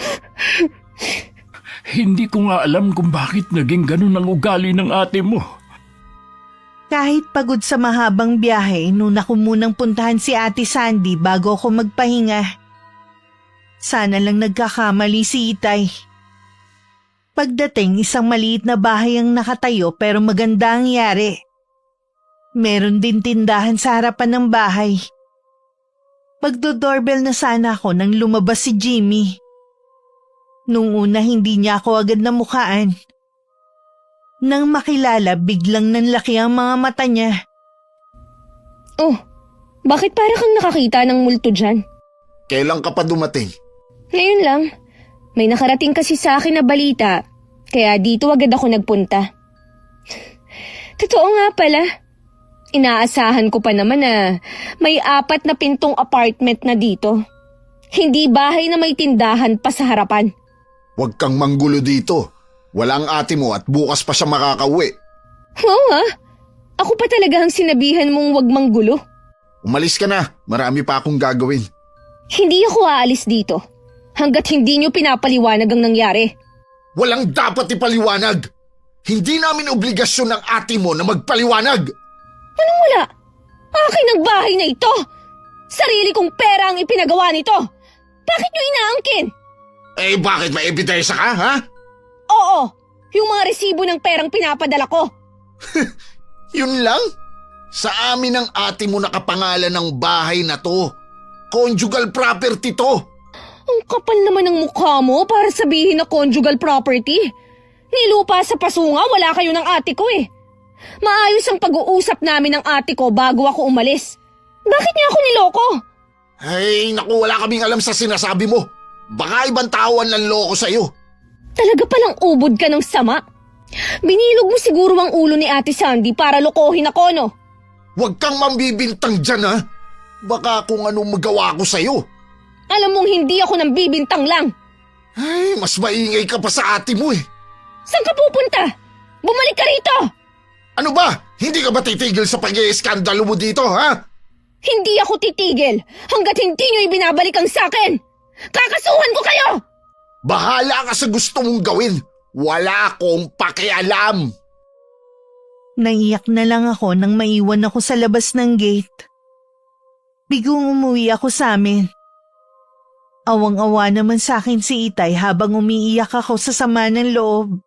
Hindi ko nga alam kung bakit naging ganun ang ugali ng ate mo. Kahit pagod sa mahabang biyahe, nuna ko munang puntahan si Ate Sandy bago ako magpahinga. Sana lang nagkakamali si Itay. Pagdating, isang maliit na bahay ang nakatayo pero maganda ang yari. Meron din tindahan sa harapan ng bahay. Magdo-doorbell na sana ako nang lumabas si Jimmy. Nung una hindi niya ako agad namukhaan. Nang makilala, biglang nanlaki ang mga mata niya. Oh, bakit para kang nakakita ng multo dyan? Kailan ka pa dumating? Ngayon lang. May nakarating kasi sa akin na balita, kaya dito agad ako nagpunta. Totoo nga pala. Inaasahan ko pa naman na may 4 na pintong apartment na dito. Hindi bahay na may tindahan pa sa harapan. Huwag kang manggulo dito. Walang ate mo at bukas pa siya makakauwi. Oo nga. Ako pa talaga ang sinabihan mong wag manggulo. Umalis ka na. Marami pa akong gagawin. Hindi ako aalis dito. Hanggat hindi nyo pinapaliwanag ang nangyari. Walang dapat ipaliwanag. Hindi namin obligasyon ng ate mo na magpaliwanag. Anong wala? Akin ang bahay na ito. Sarili kong pera ang ipinagawa nito. Bakit nyo inaangkin? Eh bakit may ebidensya ka, ha? Oo, yung mga resibo ng perang pinapadala ko. Yun lang? Sa amin ng ate mo nakapangalan ng bahay na to. Conjugal property to. Ang kapal naman ng mukha mo para sabihin na conjugal property. Nilupa sa pasunga, wala kayo ng ate ko eh. Maayos ang pag-uusap namin ng ate ko bago ako umalis. Bakit niya ako niloko? Ay, naku, wala kaming alam sa sinasabi mo. Baka ibang tao ang nanloko sa'yo. Talaga palang ubod ka ng sama. Binilog mo siguro ang ulo ni Ate Sandy para lokohin ako, no? Huwag kang mambibintang dyan, ha? Baka kung anong magawa ko sa'yo. Alam mong hindi ako nang bibintang lang. Ay, mas maingay ka pa sa ate mo eh. Saan ka pupunta? Bumalik ka rito! Ano ba? Hindi ka ba titigil sa pag-iiskandalo mo dito, ha? Hindi ako titigil hanggat hindi nyo ibinabalik ang sakin! Kakasuhan ko kayo! Bahala ka sa gusto mong gawin. Wala akong pakialam. Naiyak na lang ako nang maiwan ako sa labas ng gate. Bigong umuwi ako sa amin. Awang-awa naman sa akin si Itay habang umiiyak ako sa sama ng loob.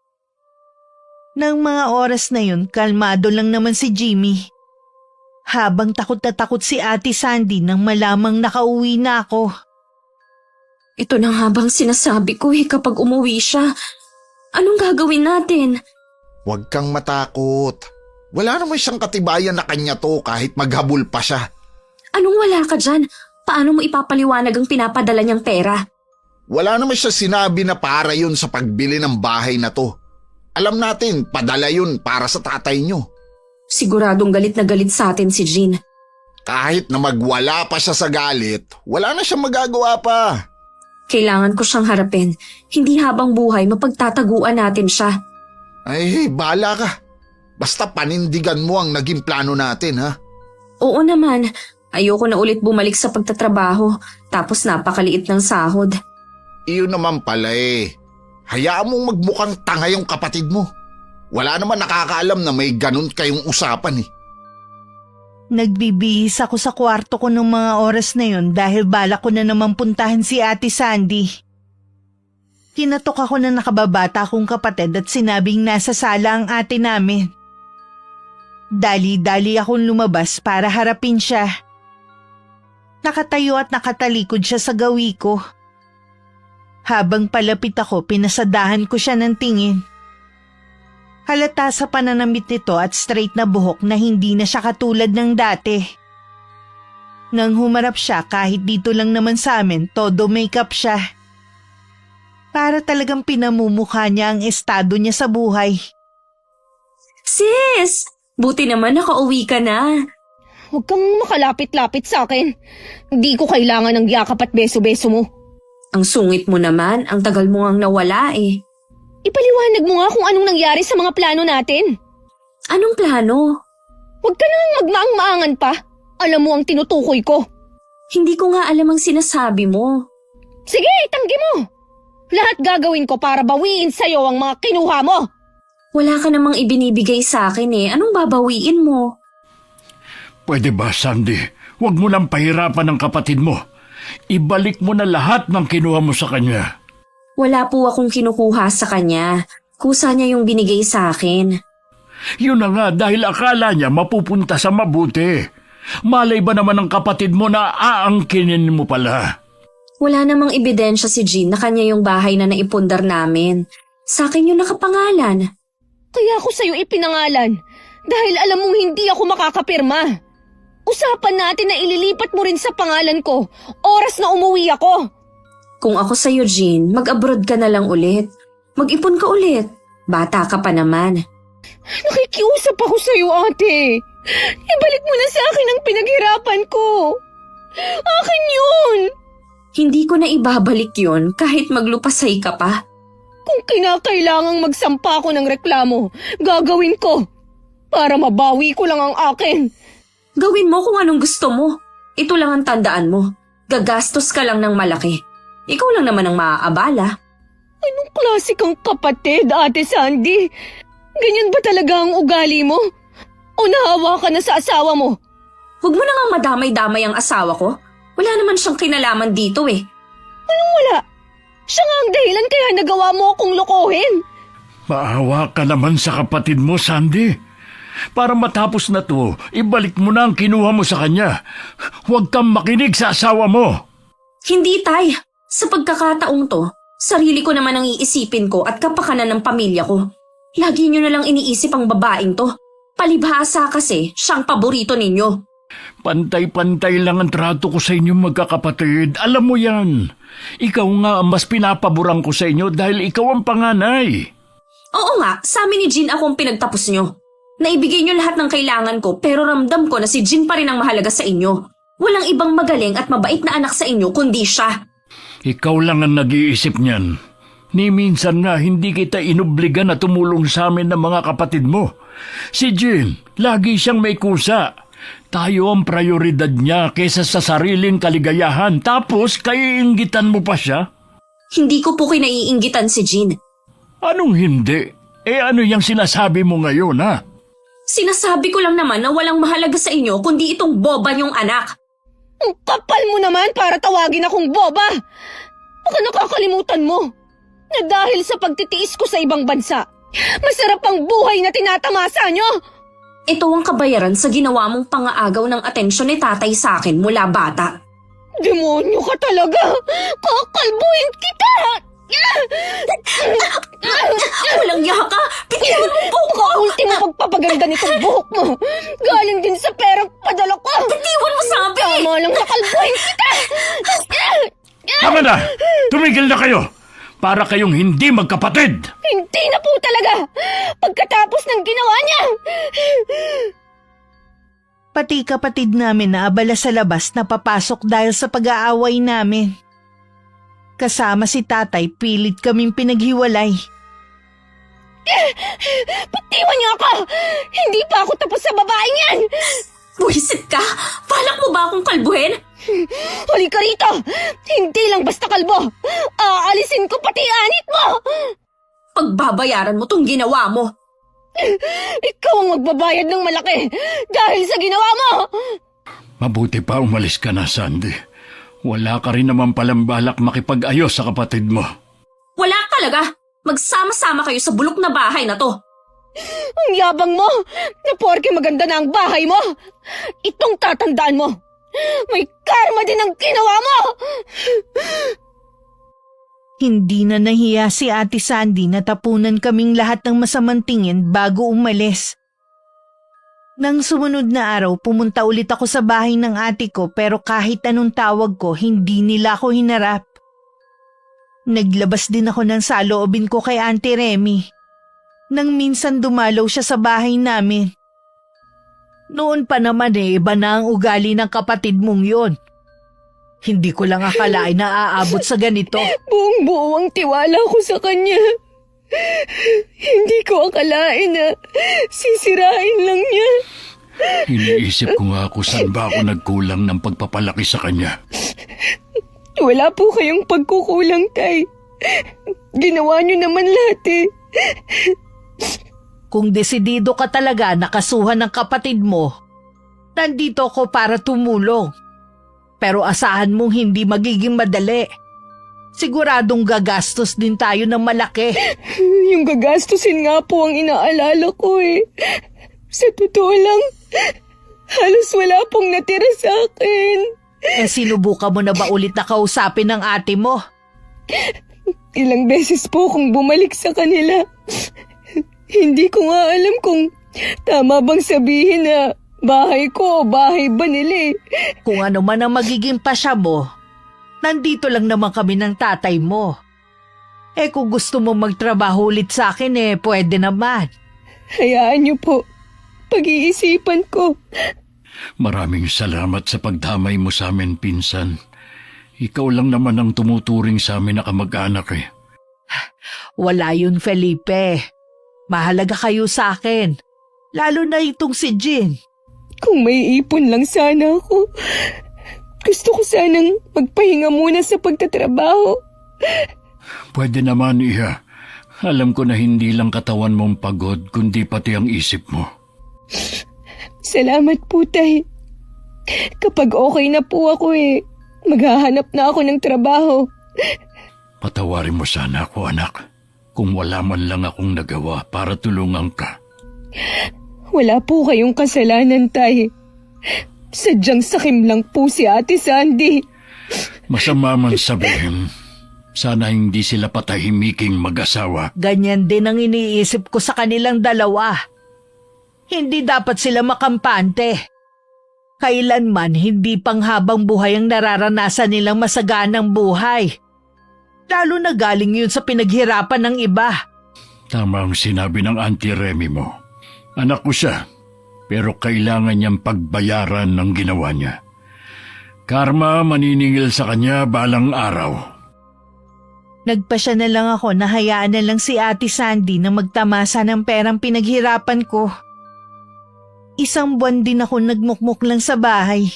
Nang mga oras na yun, kalmado lang naman si Jimmy. Habang takot na takot si Ate Sandy nang malamang nakauwi na ako. Ito na nga bang sinasabi ko kapag umuwi siya. Anong gagawin natin? Huwag kang matakot. Wala naman siyang katibayan na kanya to kahit maghabol pa siya. Anong wala ka dyan? Paano mo ipapaliwanag ang pinapadala niyang pera? Wala naman siya sinabi na para yun sa pagbili ng bahay na to. Alam natin, padala yun para sa tatay niyo. Siguradong galit na galit sa atin si Jean. Kahit na magwala pa siya sa galit, wala na siyang magagawa pa. Kailangan ko siyang harapin. Hindi habang buhay mapagtataguan natin siya. Ay, bahala ka. Basta panindigan mo ang naging plano natin, ha? Oo naman. Ayoko na ulit bumalik sa pagtatrabaho. Tapos napakaliit ng sahod. Iyon naman pala eh. Hayaan mong magmukhang tanga yung kapatid mo. Wala naman nakakaalam na may ganun kayong usapan eh. Nagbibihis ako sa kwarto ko ng mga oras na yun dahil balak ko na naman puntahan si Ate Sandy. Kinatok ako na nakababata kong kapatid at sinabing nasa sala ang ate namin. Dali-dali akong lumabas para harapin siya. Nakatayo at nakatalikod siya sa gawi ko. Habang palapit ako, pinasadahan ko siya ng tingin. Halata sa pananamit nito at straight na buhok na hindi na siya katulad ng dati. Nang humarap siya kahit dito lang naman sa amin, todo makeup siya. Para talagang pinamumukha niya ang estado niya sa buhay. Sis! Buti naman nakauwi ka na. Huwag kang makalapit-lapit sa akin. Hindi ko kailangan ng yakap at beso-beso mo. Ang sungit mo naman, ang tagal mo ngang nawala eh. Ipaliwanag mo nga kung anong nangyari sa mga plano natin. Anong plano? Huwag ka nang magmaang-maangan pa. Alam mo ang tinutukoy ko. Hindi ko nga alam ang sinasabi mo. Sige, itanggi mo. Lahat gagawin ko para bawiin sa'yo ang mga kinuha mo. Wala ka namang ibinibigay sa akin eh. Anong babawiin mo? Pwede ba, Sandy? Huwag mo nang pahirapan ng kapatid mo. Ibalik mo na lahat ng kinuha mo sa kanya. Wala po akong kinukuha sa kanya. Kusa niya yung binigay sa akin. Yun na nga dahil akala niya mapupunta sa mabuti. Malay ba naman ng kapatid mo na aangkinin mo pala? Wala namang ebidensya si Jean na kanya yung bahay na naipundar namin. Sa akin yung nakapangalan. Kaya ako sa'yo ipinangalan dahil alam mong hindi ako makakapirma. Usapan natin na ililipat mo rin sa pangalan ko oras na umuwi ako. Kung ako sa'yo, Jean, mag-abroad ka na lang ulit. Mag-ipon ka ulit. Bata ka pa naman. Nakikiusap ako sa'yo, ate. Ibalik mo na sa akin ang pinaghirapan ko. Akin yun. Hindi ko na ibabalik yun kahit maglupasay ka pa. Kung kinakailangang magsampa ako ng reklamo, gagawin ko. Para mabawi ko lang ang akin. Gawin mo kung anong gusto mo. Ito lang ang tandaan mo. Gagastos ka lang ng malaki. Ikaw lang naman ang maaabala. Anong klase kang kapatid, Ate Sandy? Ganyan ba talaga ang ugali mo? O nahawa ka na sa asawa mo? Huwag mo na nga madamay-damay ang asawa ko. Wala naman siyang kinalaman dito eh. Anong wala? Siya nga ang dahilan kaya nagawa mo akong lokohin. Maawa ka naman sa kapatid mo, Sandy. Para matapos na to, ibalik mo na ang kinuha mo sa kanya. Huwag kang makinig sa asawa mo. Hindi, Tay. Sa pagkakataong to, sarili ko naman ang iisipin ko at kapakanan ng pamilya ko. Lagi nyo na lang iniisip ang babaeng to. Palibhasa kasi siyang paborito ninyo. Pantay-pantay lang ang trato ko sa inyong magkakapatid. Alam mo yan. Ikaw nga ang mas pinapaboran ko sa inyo dahil ikaw ang panganay. Oo nga, sa amin ni Jean akong pinagtapos nyo. Naibigay nyo lahat ng kailangan ko pero ramdam ko na si Jean pa rin ang mahalaga sa inyo. Walang ibang magaling at mabait na anak sa inyo kundi siya. Ikaw lang ang nag-iisip niyan. Ni minsan nga hindi kita inobligan na tumulong sa amin ng mga kapatid mo. Si Jean, lagi siyang may kusa. Tayo ang prioridad niya kaysa sa sariling kaligayahan. Tapos kaiinggitan mo pa siya? Hindi ko po kinaiinggitan si Jean. Anong hindi? Ano yung sinasabi mo ngayon, ha? Sinasabi ko lang naman na walang mahalaga sa inyo kundi itong boba niyong anak. Ang kapal mo naman para tawagin akong boba. Baka nakakalimutan mo na dahil sa pagtitiis ko sa ibang bansa, masarap ang buhay na tinatamasa nyo. Ito ang kabayaran sa ginawa mong pangaagaw ng atensyon ni tatay sa akin mula bata. Demonyo ka talaga! Kakalbuhin kita! Walang yaka! Pitiwan mo po ko! Ultimo pagpapaganda nitong buhok mo! Galing din sa perang padala ko! Pitiwan mo sabi! Tama lang kakalbuhin kita! Tama na! Tumigil na kayo! Para kayong hindi magkapatid! Hindi na po talaga! Pagkatapos ng ginawa niya! Pati kapatid namin na abala sa labas na papasok dahil sa pag-aaway namin. Kasama si tatay, pilit kaming pinaghiwalay. Bitiwan niyo ako! Hindi pa ako tapos sa babaeng yan! Buwisit ka! Balak mo ba akong kalbuhin? Halika rito! Hindi lang basta kalbo! Aalisin ko pati anit mo! Pagbabayaran mo tong ginawa mo. Ikaw ang magbabayad ng malaki dahil sa ginawa mo! Mabuti pa umalis ka na, Sandy. Wala ka rin naman palang balak makipag-ayos sa kapatid mo. Wala talaga! Magsama-sama kayo sa bulok na bahay na to. Ang yabang mo na porke maganda na ang bahay mo! Itong tatandaan mo! May karma din ang ginawa mo! Hindi na nahiya si Ate Sandy na tapunan kaming lahat ng masamang tingin bago umalis. Nang sumunod na araw, pumunta ulit ako sa bahay ng ate ko pero kahit anong tawag ko, hindi nila ako hinarap. Naglabas din ako ng saloobin ko kay Auntie Remy. Nang minsan dumalaw siya sa bahay namin. Noon pa naman iba na ang ugali ng kapatid mong yon. Hindi ko lang akalain na aabot sa ganito. Buong-buo ang tiwala ko sa kanya. Hindi ko akalain na sisirain lang niya. Iniisip ko nga kung saan ba ako nagkulang ng pagpapalaki sa kanya. Wala po kayong pagkukulang, Tay. Ginawa niyo naman lahat eh. Kung desidido ka talaga na kasuhan ng kapatid mo, nandito ako para tumulong. Pero asahan mong hindi magiging madali. Siguradong gagastos din tayo ng malaki. Yung gagastusin nga po ang inaalala ko eh. Sa totoo lang, halos wala pong natira sa akin. Sinubukan mo na ba ulit na kausapin ng ate mo? Ilang beses po akong bumalik sa kanila. Hindi ko nga alam kung tama bang sabihin na bahay ko o bahay ba nila eh. Kung ano man ang magiging pasya mo, nandito lang naman kami ng tatay mo. Kung gusto mo magtrabaho ulit sa akin pwede naman. Hayaan niyo po. Pag-iisipan ko. Maraming salamat sa pagdamay mo sa amin, pinsan. Ikaw lang naman ang tumuturing sa amin na kamag-anak eh. Wala yun, Felipe. Mahalaga kayo sa akin. Lalo na itong si Jean. Kung may ipon lang sana ako. Gusto ko sanang magpahinga muna sa pagtatrabaho. Pwede naman, Iha. Alam ko na hindi lang katawan mong pagod, kundi pati ang isip mo. Salamat po, Tay. Kapag okay na po ako maghahanap na ako ng trabaho. Patawarin mo sana ako, anak. Kung wala man lang akong nagawa para tulungan ka. Wala po kayong kasalanan, Tay. Sadyang sakim lang po si Ate Sandy. Masama man sabihin, sana hindi sila patahimiking mag-asawa. Ganyan din ang iniisip ko sa kanilang dalawa. Hindi dapat sila makampante. Kailanman hindi panghabang buhay ang nararanasan nilang masaganang buhay. Lalo na galing yun sa pinaghirapan ng iba. Tama ang sinabi ng Auntie Remy mo. Anak ko siya, pero kailangan niyang pagbayaran ng ginawa niya. Karma maniningil sa kanya balang araw. Nagpasya na lang ako na hayaan na lang si Ate Sandy na magtamasa ng perang pinaghirapan ko. Isang buwan din ako nagmukmuk lang sa bahay.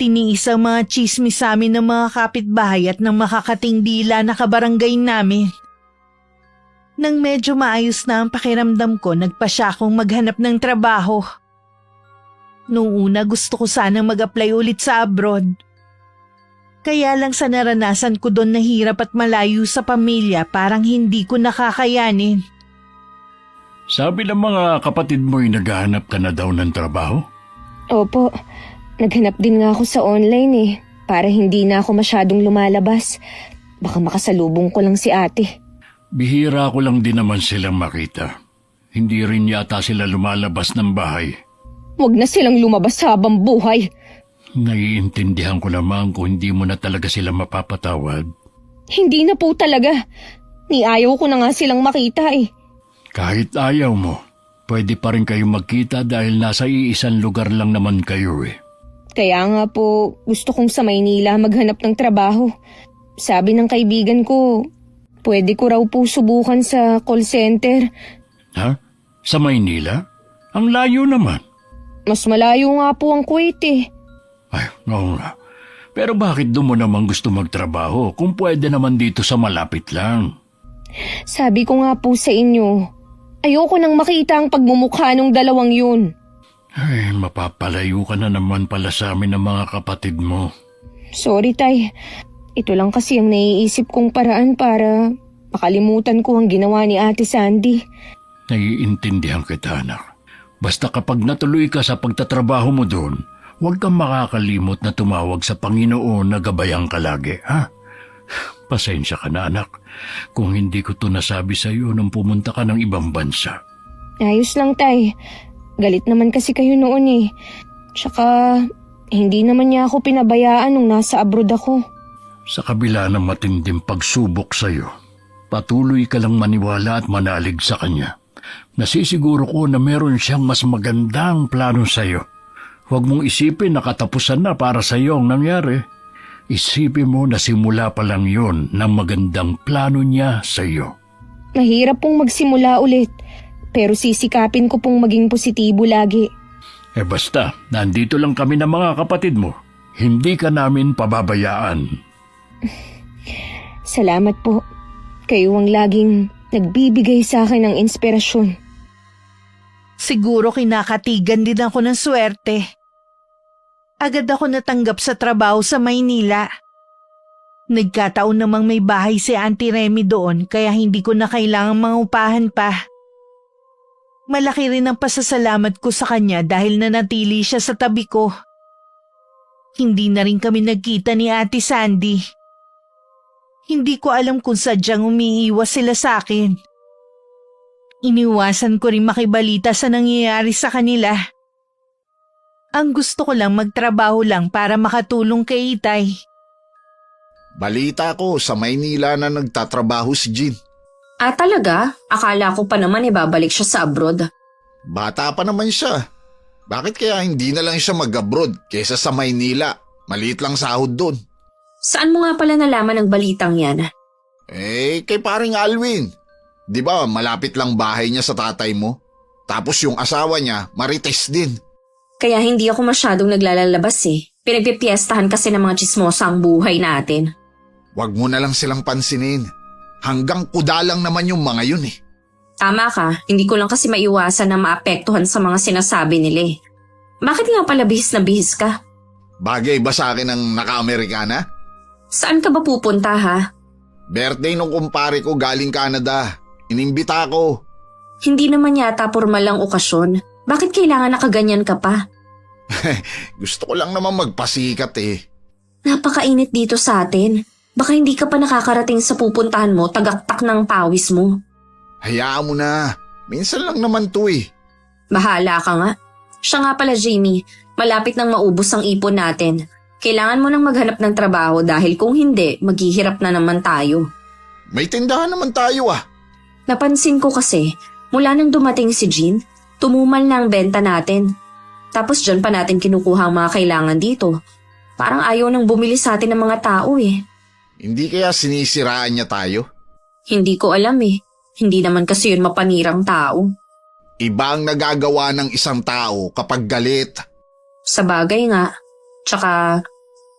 Tiniis ang mga chismis sa amin ng mga kapitbahay at ng makakating dila na kabarangay namin. Nang medyo maayos na ang pakiramdam ko, nagpasya akong maghanap ng trabaho. Noong una gusto ko sanang mag-apply ulit sa abroad. Kaya lang sa naranasan ko doon na hirap at malayo sa pamilya, parang hindi ko nakakayanin. Sabi ng mga kapatid mo'y naghahanap ka na daw ng trabaho? Opo, naghanap din nga ako sa online para hindi na ako masyadong lumalabas. Baka makasalubong ko lang si ate. Bihira ko lang din naman silang makita. Hindi rin yata sila lumalabas ng bahay. Huwag na silang lumabas habang buhay. Naiintindihan ko naman kung hindi mo na talaga sila mapapatawad. Hindi na po talaga. Ni ayaw ko na nga silang makita Kahit ayaw mo, pwede pa rin kayong magkita dahil nasa iisang lugar lang naman kayo Kaya nga po, gusto kong sa Maynila maghanap ng trabaho. Sabi ng kaibigan ko, pwede ko raw po subukan sa call center. Ha? Sa Maynila? Ang layo naman. Mas malayo nga po ang Kuwait Ay, oo nga. Pero bakit doon mo naman gusto magtrabaho kung pwede naman dito sa malapit lang? Sabi ko nga po sa inyo, ayoko nang makita ang pagmumukha ng dalawang yun. Ay, mapapalayo ka na naman pala sa amin ng mga kapatid mo. Sorry, Tay. Ito lang kasi ang naiisip kong paraan para makalimutan ko ang ginawa ni Ate Sandy. Naiintindihan kita, anak. Basta kapag natuloy ka sa pagtatrabaho mo doon, huwag kang makakalimot na tumawag sa Panginoon na gabayan ka lagi, ha? Pasensya ka na, anak, kung hindi ko to nasabi sa iyo nung pumunta ka ng ibang bansa. Ayos lang, Tay. Galit naman kasi kayo noon Tsaka, hindi naman niya ako pinabayaan nung nasa abroad ako. Sa kabila ng matinding pagsubok sa iyo, patuloy ka lang maniwala at manalig sa kanya. Nasisiguro ko na meron siyang mas magandang plano sa iyo. Huwag mong isipin na katapusan na para sa iyo ang nangyari. Isipin mo na simula pa lang yon ng magandang plano niya sa iyo. Mahirap pong magsimula ulit, pero sisikapin ko pong maging positibo lagi. Basta, nandito lang kami ng mga kapatid mo. Hindi ka namin pababayaan. Salamat po. Kayo ang laging nagbibigay sa akin ng inspirasyon. Siguro kinakatigan din ako ng swerte. Agad ako natanggap sa trabaho sa Maynila. Nagkataon namang may bahay si Auntie Remy doon kaya hindi ko na kailangang mangupahan pa. Malaki rin ang pasasalamat ko sa kanya dahil nanatili siya sa tabi ko. Hindi na rin kami nagkita ni Ate Sandy. Hindi ko alam kung sadyang umiiwas sila sa akin. Iniwasan ko rin makibalita sa nangyayari sa kanila. Ang gusto ko lang magtrabaho lang para makatulong kay Itay. Balita ko sa Maynila na nagtatrabaho si Jean. Ah, talaga? Akala ko pa naman babalik siya sa abroad. Bata pa naman siya. Bakit kaya hindi na lang siya mag-abroad kaysa sa Maynila? Maliit lang sahod doon. Saan mo nga pala nalaman ang balitang yan? Kay paring Alwin. Di ba malapit lang bahay niya sa tatay mo? Tapos yung asawa niya, marites din. Kaya hindi ako masyadong naglalalabas eh. Pinagpipiestahan kasi ng mga chismosa ang buhay natin. Huwag mo na lang silang pansinin. Hanggang kuda lang naman yung mga yun eh. Tama ka, hindi ko lang kasi maiwasan na maapektuhan sa mga sinasabi nila eh. Bakit nga pala bihis na bihis ka? Bagay ba sa akin ang naka-Amerikana? Saan ka ba pupunta ha? Birthday nung kumpare ko galing Canada. Inimbita ko. Hindi naman yata formal lang okasyon. Bakit kailangan nakaganyan ka pa? Gusto ko lang naman magpasikat eh. Napakainit dito sa atin. Baka hindi ka pa nakakarating sa pupuntahan mo, tagaktak ng pawis mo. Hayaan mo na. Minsan lang naman to eh. Bahala ka nga. Siya nga pala Jamie, malapit nang maubos ang ipon natin. Kailangan mo nang maghanap ng trabaho dahil kung hindi, maghihirap na naman tayo. May tindahan naman tayo ah. Napansin ko kasi, mula nang dumating si Jean, tumumal na ang benta natin. Tapos dyan pa natin kinukuha ang mga kailangan dito. Parang ayaw nang bumili sa atin ng mga tao eh. Hindi kaya sinisiraan niya tayo? Hindi ko alam eh. Hindi naman kasi yun mapanirang tao. Iba ang nagagawa ng isang tao kapag galit. Sa bagay nga. Tsaka,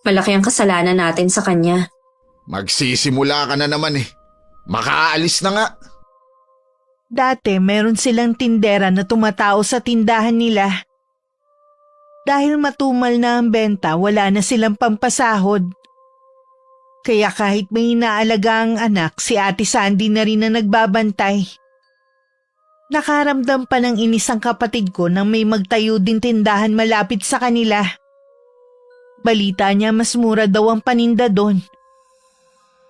malaki ang kasalanan natin sa kanya. Magsisimula ka na naman eh. Makaalis na nga. Dati meron silang tindera na tumatao sa tindahan nila. Dahil matumal na ang benta, wala na silang pampasahod. Kaya kahit may inaalaga ang anak, si Ate Sandy na rin na nagbabantay. Nakaramdam pa ng inis ang kapatid ko nang may magtayo din tindahan malapit sa kanila. Balita niya mas mura daw ang paninda doon.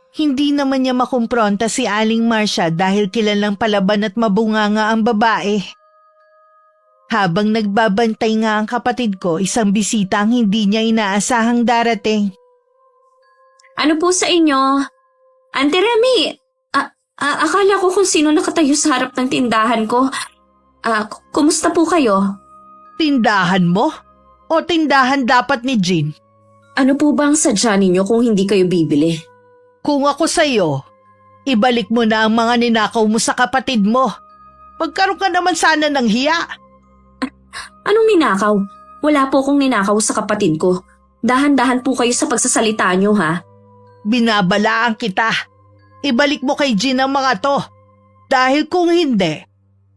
Hindi naman niya makumpronta si Aling Marcia dahil kilalang palaban at mabunganga ang babae. Habang nagbabantay nga ang kapatid ko, isang bisita ang hindi niya inaasahang darating. Ano po sa inyo? Auntie Remy, akala ko kung sino nakatayo sa harap ng tindahan ko. Kumusta po kayo? Tindahan mo? O tindahan dapat ni Jean? Ano po ba ang sadya ninyo kung hindi kayo bibili? Kung ako sa'yo, ibalik mo na ang mga ninakaw mo sa kapatid mo. Magkaroon ka naman sana ng hiya. Anong ninakaw? Wala po akong ninakaw sa kapatid ko. Dahan-dahan po kayo sa pagsasalita nyo ha. Binabalaan kita. Ibalik mo kay Jean ang mga to. Dahil kung hindi,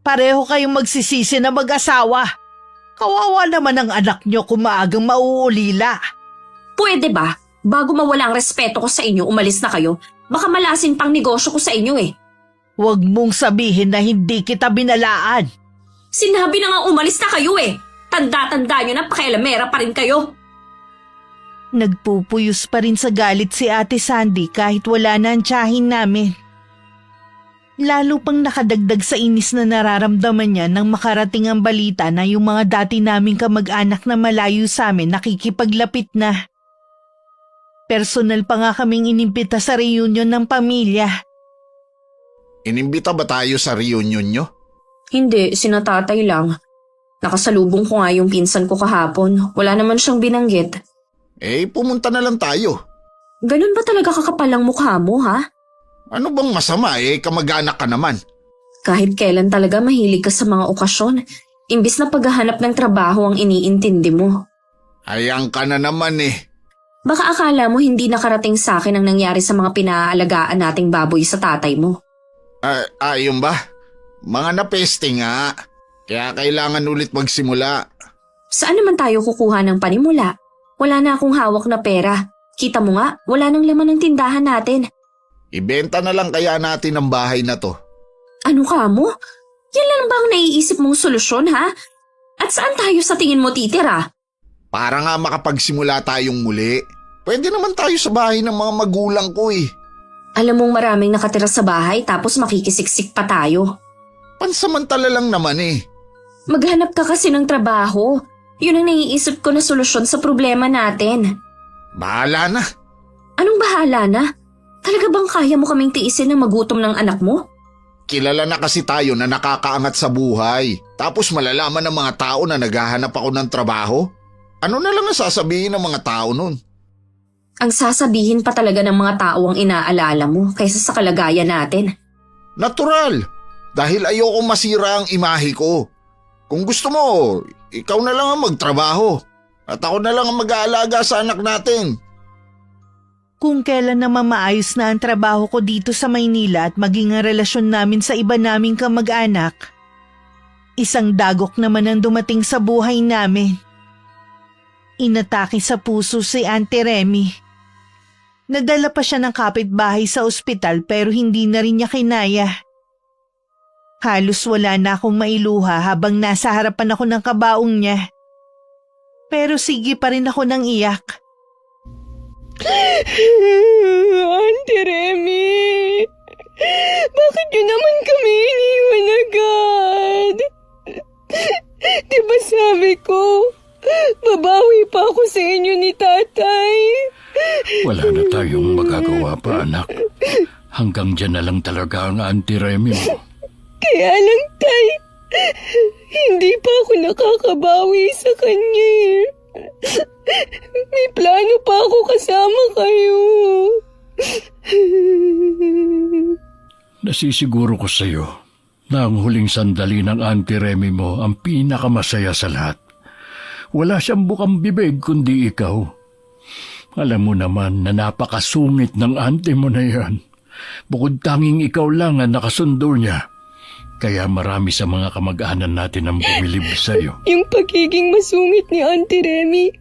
pareho kayong magsisisi na mag-asawa. Kawawa naman ang anak nyo kung maagang mauulila. Pwede ba? Bago mawala ang respeto ko sa inyo, umalis na kayo. Baka malasin pang negosyo ko sa inyo eh. Huwag mong sabihin na hindi kita binalaan. Sinabi na nga umalis na kayo eh. Tanda-tanda nyo na pakialamera pa rin kayo. Nagpupuyos pa rin sa galit si Ate Sandy kahit wala na ang tiyahin namin. Lalo pang nakadagdag sa inis na nararamdaman niya nang makarating ang balita na yung mga dati naming kamag-anak na malayo sa amin nakikipaglapit na. Personal pa nga kaming inimbita sa reunion ng pamilya. Inimbita ba tayo sa reunion nyo? Hindi, sinatatay lang. Nakasalubong ko nga yung pinsan ko kahapon. Wala naman siyang binanggit. Pumunta na lang tayo. Ganun ba talaga kakapal ang mukha mo ha? Ano bang masama kamag-anak ka naman. Kahit kailan talaga mahilig ka sa mga okasyon. Imbis na paghahanap ng trabaho ang iniintindi mo. Hayang ka na naman Baka akala mo hindi nakarating sa akin ang nangyari sa mga pinaalagaan nating baboy sa tatay mo. Yun ba? Mga napeste nga. Kaya kailangan ulit magsimula. Saan naman tayo kukuha ng panimula? Wala na akong hawak na pera. Kita mo nga, wala nang laman ng tindahan natin. Ibenta na lang kaya natin ang bahay na to. Ano ka mo? Yan lang ba ang naiisip mong solusyon, ha? At saan tayo sa tingin mo titira? Para nga makapagsimula tayong muli. Pwede naman tayo sa bahay ng mga magulang ko eh. Alam mong maraming nakatira sa bahay tapos makikisiksik pa tayo. Pansamantala lang naman eh. Maghanap ka kasi ng trabaho. Yun ang naiisip ko na solusyon sa problema natin. Bahala na. Anong bahala na? Talaga bang kaya mo kaming tiisin na magutom ng anak mo? Kilala na kasi tayo na nakakaangat sa buhay. Tapos malalaman ng mga tao na naghahanap ako ng trabaho. Ano na lang ang sasabihin ng mga tao nun? Ang sasabihin pa talaga ng mga tao ang inaalala mo kaysa sa kalagayan natin. Natural. Dahil ayoko masira ang imahe ko. Kung gusto mo, ikaw na lang ang magtrabaho. At ako na lang ang mag-aalaga sa anak natin. Kung kailan naman maayos na ang trabaho ko dito sa Maynila at maging ang relasyon namin sa iba naming kamag-anak, isang dagok naman ang dumating sa buhay namin. Inatake sa puso si Auntie Remy. Nadala pa siya ng kapitbahay sa ospital pero hindi na rin niya kinaya. Halos wala na akong mailuha habang nasa harapan ako ng kabaong niya. Pero sige pa rin ako nang iyak. Auntie Remy, bakit yun naman kami iniwan agad? Diba sabi ko, babawi pa ako sa inyo ni tatay. Wala na tayong magagawa pa, anak. Hanggang dyan na lang talaga ang Auntie Remy mo. Kaya lang, tay, hindi pa ako nakakabawi sa kanya. May plano pa ako kasama kayo. Nasisiguro ko sa'yo na ang huling sandali ng Auntie Remy mo ang pinakamasaya sa lahat. Wala siyang bukang bibig kundi ikaw. Alam mo naman na napakasungit ng auntie mo na yan. Bukod tanging ikaw lang ang nakasundo niya. Kaya marami sa mga kamag-anan natin ang bumilib sa'yo. Yung pagiging masungit ni Auntie Remy,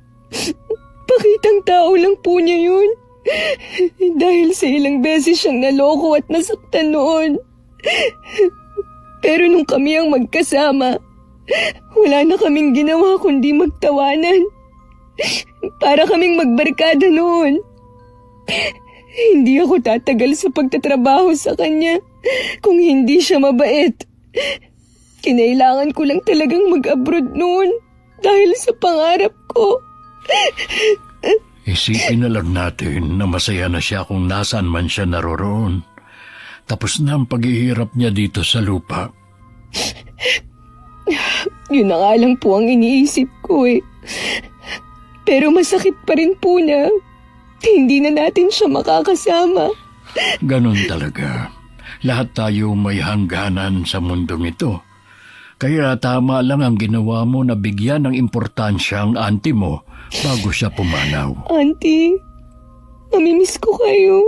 pakitang tao lang po niya yun. Dahil sa ilang beses siyang naloko at nasaktan noon. Pero nung kami ang magkasama, wala na kaming ginawa kundi magtawanan. Para kaming magbarkada noon. Hindi ako tatagal sa pagtatrabaho sa kanya kung hindi siya mabait. Kinailangan ko lang talagang mag-abroad noon dahil sa pangarap ko. Isipin na lang natin na masaya na siya kung nasaan man siya naroroon. Tapos na ang paghihirap niya dito sa lupa. Yun na nga lang po ang iniisip ko eh. Pero masakit pa rin po na hindi na natin siya makakasama. Ganon talaga. Lahat tayo may hangganan sa mundong ito. Kaya tama lang ang ginawa mo na bigyan ng importansya ang auntie mo bago siya pumanaw. Auntie, mamimiss ko kayo.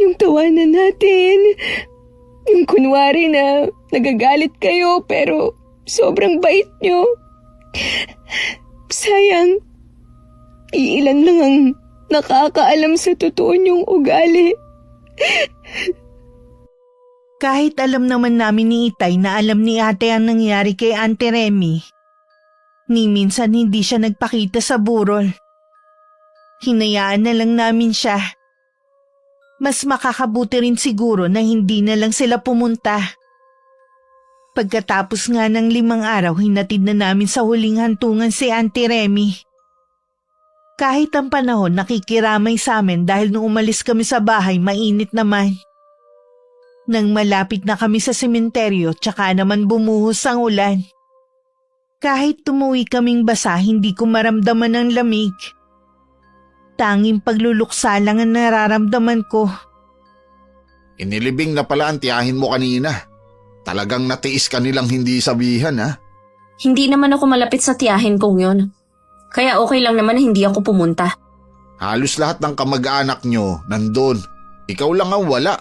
Yung tawanan natin. Yung kunwari na nagagalit kayo pero sobrang bait nyo. Sayang, iilan lang ang nakakaalam sa totoo niyong ugali. Kahit alam naman namin ni Itay na alam ni ate ang nangyari kay Auntie Remy, ni minsan hindi siya nagpakita sa burol. Hinayaan na lang namin siya. Mas makakabuti rin siguro na hindi na lang sila pumunta. Pagkatapos nga ng 5 araw, hinatid na namin sa huling hantungan si Auntie Remy. Kahit ang panahon nakikiramay sa amin dahil nung umalis kami sa bahay, mainit naman. Nang malapit na kami sa sementeryo, tsaka naman bumuhos ang ulan. Kahit tumuwi kaming basa, hindi ko maramdaman ang lamig. Tanging pagluluksa lang ang nararamdaman ko. Inilibing na pala ang tiyahin mo kanina. Talagang natiis ka nilang hindi sabihan, ha? Hindi naman ako malapit sa tiyahin kong yun. Kaya okay lang naman na hindi ako pumunta. Halos lahat ng kamag-anak nyo nandun. Ikaw lang ang wala.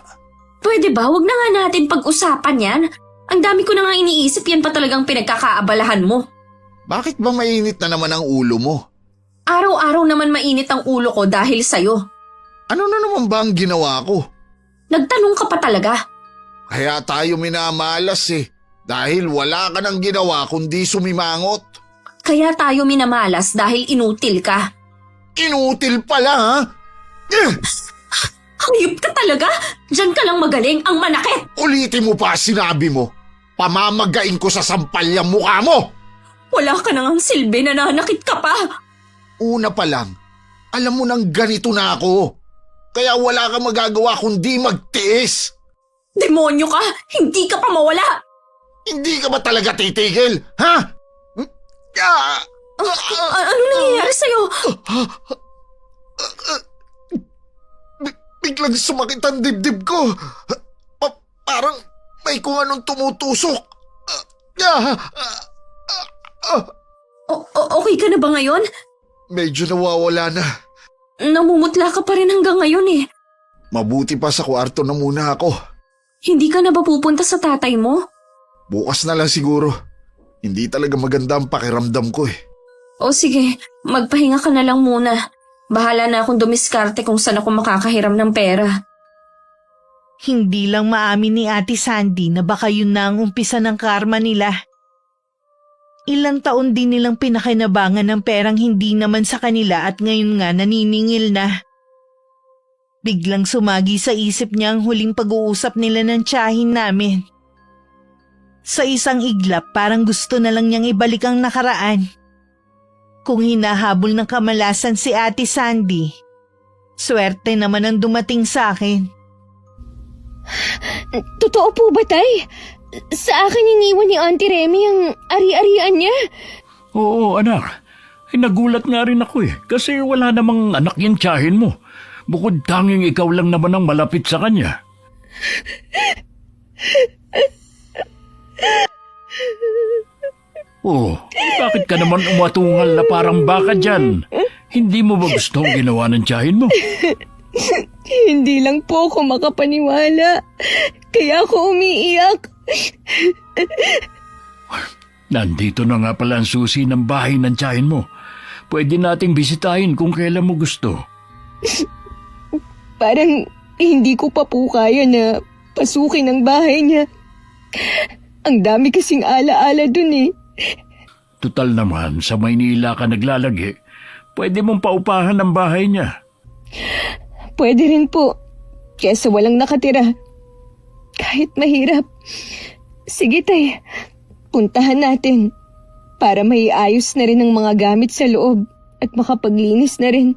Pwede ba? Huwag na nga natin pag-usapan yan. Ang dami ko na nga iniisip, yan pa talagang pinagkakaabalahan mo. Bakit ba mainit na naman ang ulo mo? Araw-araw naman mainit ang ulo ko dahil sa'yo. Ano na naman ba ang ginawa ko? Nagtanong ka pa talaga. Kaya tayo minamalas eh. Dahil wala ka nang ginawa kundi sumimangot. Kaya tayo minamalas dahil inutil ka. Inutil pala ha? Hayop ka talaga? Diyan ka lang magaling, ang manakit. Ulitin mo pa sinabi mo. Pamamagain ko sa sampal yung mukha mo. Wala ka nang silbi, nananakit ka pa. Una pa lang, alam mo nang ganito na ako. Kaya wala kang magagawa kundi magtiis. Demonyo ka, hindi ka pa mawala. Hindi ka ba talaga titigil, ha? Ano nangyayari sa'yo? Biglang sumakit ang dibdib ko. Parang may kung anong tumutusok. Okay ka na ba ngayon? Medyo nawawala na. Namumutla ka pa rin hanggang ngayon eh. Mabuti pa sa kwarto na muna ako. Hindi ka na ba pupunta sa tatay mo? Bukas na lang siguro. Hindi talaga maganda ang pakiramdam ko eh. O sige, magpahinga ka na lang muna. Bahala na akong dumiskarte kung saan ako makakahiram ng pera. Hindi lang maamin ni Ate Sandy na baka yun na ang umpisa ng karma nila. Ilang taon din nilang pinakinabangan ng perang hindi naman sa kanila at ngayon nga naniningil na. Biglang sumagi sa isip niya ang huling pag-uusap nila ng tiyahin namin. Sa isang iglap parang gusto na lang niyang ibalik ang nakaraan. Kung hinahabol ng kamalasan si Ate Sandy, swerte naman ang dumating sa akin. Totoo po ba, Tay? Sa akin iniwan ni Auntie Remy ang ari-arian niya. Oo, anak. Ay, nagulat nga rin ako eh. Kasi wala namang anak yung tiyahin mo. Bukod tanging ikaw lang naman ang malapit sa kanya. Oh, bakit ka naman umatungal na parang baka dyan? Hindi mo ba gusto ang ginawa ng tiyahin mo? Hindi lang po ako makapaniwala. Kaya ako umiiyak. Nandito na nga pala ang susi ng bahay ng tiyahin mo. Pwede nating bisitahin kung kailan mo gusto. Parang hindi ko pa po kaya na pasukin ang bahay niya. Ang dami kasing alaala dun eh. Tutal naman, sa Maynila ka naglalagi. Pwede mong paupahan ang bahay niya. Pwede rin po. Kesa walang nakatira. Kahit mahirap. Sige tay, puntahan natin. Para maiayos na rin ang mga gamit sa loob at makapaglinis na rin.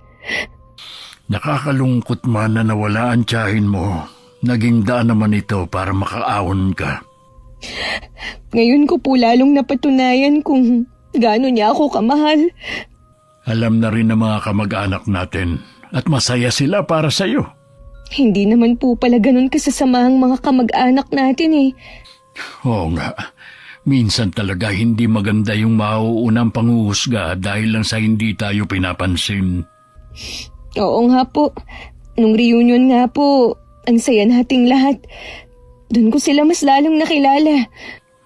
Nakakalungkot man na nawala ang tiyahin mo. Naging daan naman ito para makaahon ka. Ngayon ko po lalong napatunayan kung gaano niya ako kamahal. Alam na rin ng mga kamag-anak natin at masaya sila para sa'yo. Hindi naman po pala ganun kasasamahang mga kamag-anak natin eh. Oo nga, minsan talaga hindi maganda yung mauunang panghuhusga dahil lang sa hindi tayo pinapansin. Oo nga po. Nung reunion nga po, ang saya nating lahat. Doon ko sila mas lalong nakilala.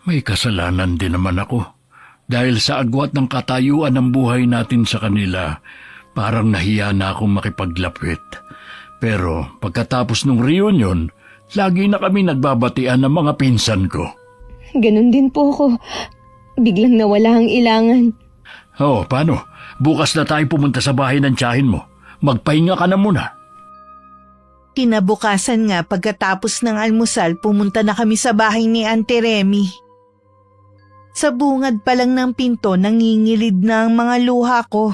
May kasalanan din naman ako. Dahil sa agwat ng katayuan ng buhay natin sa kanila, parang nahiya na akong makipaglapit. Pero pagkatapos ng reunion, lagi na kami nagbabatian ng mga pinsan ko. Ganon din po ako. Biglang nawala ang ilangan. Oh, paano? Bukas na tayo pumunta sa bahay ng tiyahin mo. Magpahinga ka na muna. Kinabukasan nga pagkatapos ng almusal pumunta na kami sa bahay ni Auntie Remy. Sa bungad pa lang ng pinto nangingilid na ang mga luha ko.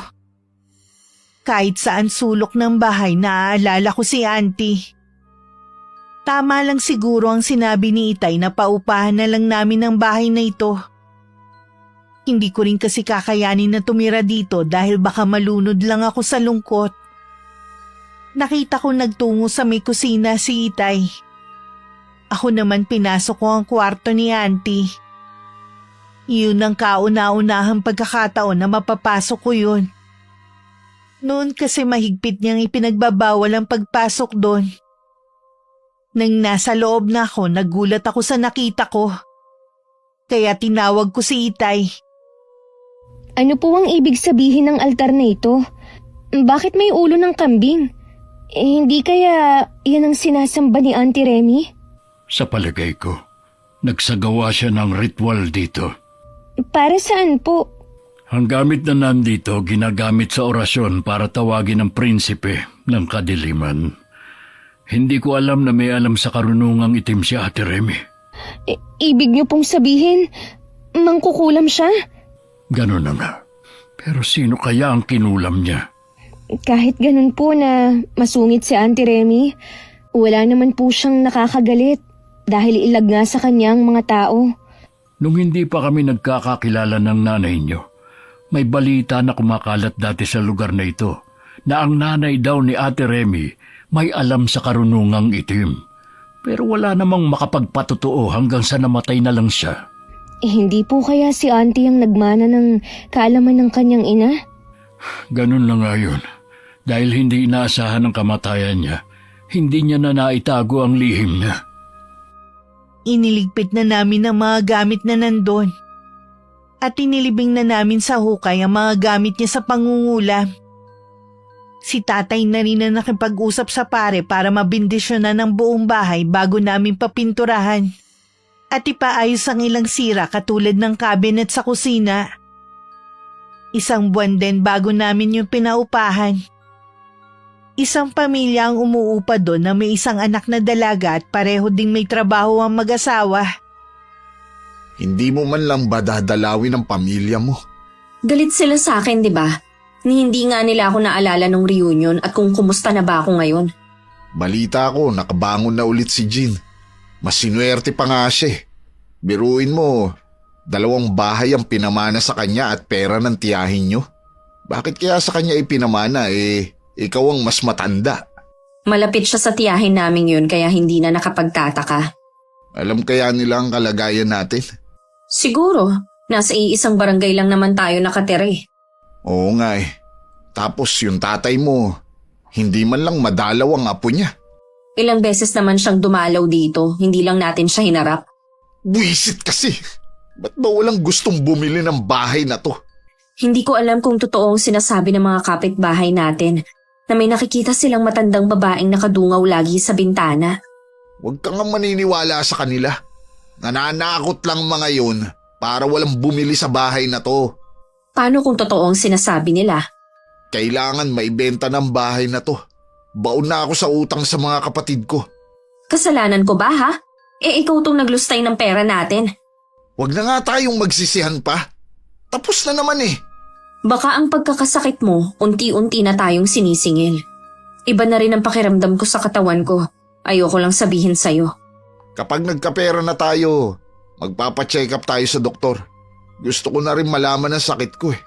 Kahit saan sulok ng bahay naaalala ko si Auntie. Tama lang siguro ang sinabi ni Itay na paupahan na lang namin ang bahay na ito. Hindi ko rin kasi kakayanin na tumira dito dahil baka malunod lang ako sa lungkot. Nakita ko nagtungo sa may kusina si Itay. Ako naman pinasok ko ang kwarto ni Auntie. Yun ang kauna-unahang pagkakataon na mapapasok ko yun. Noon kasi mahigpit niyang ipinagbabawal ang pagpasok doon. Nang nasa loob na ako, nagulat ako sa nakita ko. Kaya tinawag ko si Itay. Ano po ang ibig sabihin ng altar na ito? Bakit may ulo ng kambing? Hindi kaya yan ang sinasamba ni Auntie Remy? Sa palagay ko, nagsagawa siya ng ritual dito. Para saan po? Ang gamit na nandito ginagamit sa orasyon para tawagin ang prinsipe ng kadiliman. Hindi ko alam na may alam sa karunungang itim si Ate Remy. Ibig niyo pong sabihin, mangkukulam siya? Ganun na nga. Pero sino kaya ang kinulam niya? Kahit ganun po na masungit si Auntie Remy, wala naman po siyang nakakagalit dahil ilag nga sa kanyang mga tao. Nung hindi pa kami nagkakakilala ng nanay niyo, may balita na kumakalat dati sa lugar na ito na ang nanay daw ni Ate Remy may alam sa karunungang itim. Pero wala namang makapagpatotoo hanggang sa namatay na lang siya. Hindi po kaya si Auntie ang nagmana ng kaalaman ng kanyang ina? Ganun lang nga yun. Dahil hindi inaasahan ang kamatayan niya, hindi niya na naitago ang lihim niya. Iniligpit na namin ang mga gamit na nandun. At inilibing na namin sa hukay ang mga gamit niya sa pangungulam. Si tatay na rin na nakipag-usap sa pare para mabindisyonan ng buong bahay bago namin papinturahan. At ipaayos ang ilang sira katulad ng cabinet sa kusina. Isang buwan din bago namin yung pinaupahan. Isang pamilya ang umuupa doon na may isang anak na dalaga at pareho ding may trabaho ang mag-asawa. Hindi mo man lang ba dadalawin ang pamilya mo? Galit sila sa akin, di ba? Ni hindi nga nila ako naalala nung reunion at kung kumusta na ba ako ngayon. Balita ko, nakabangon na ulit si Jean. Mas sinuwerte pa nga siya. Biruin mo, 2 bahay ang pinamana sa kanya at pera ng tiyahin nyo. Bakit kaya sa kanya ipinamana ikaw ang mas matanda? Malapit siya sa tiyahin namin yun kaya hindi na nakapagtataka. Alam kaya nila ang kalagayan natin? Siguro, nasa iisang barangay lang naman tayo nakatira eh. Oo nga eh. Tapos yung tatay mo, hindi man lang madalaw ang apo niya. Ilang beses naman siyang dumalaw dito, hindi lang natin siya hinarap. Buisit kasi. Ba't ba walang gustong bumili ng bahay na to? Hindi ko alam kung totoo ang sinasabi ng mga kapitbahay natin na may nakikita silang matandang babaeng nakadungaw lagi sa bintana. Huwag kang nga maniniwala sa kanila. Nananakot lang mga yun para walang bumili sa bahay na to. Paano kung totoo ang sinasabi nila? Kailangan maibenta ng bahay na to. Baon na ako sa utang sa mga kapatid ko. Kasalanan ko ba ha? Ikaw tong naglustay ng pera natin. Huwag na nga tayong magsisihan pa. Tapos na naman eh. Baka ang pagkakasakit mo, unti-unti na tayong sinisingil. Iba na rin ang pakiramdam ko sa katawan ko. Ayoko lang sabihin sa'yo. Kapag nagkapera na tayo, magpapacheck up tayo sa doktor. Gusto ko na rin malaman ang sakit ko eh.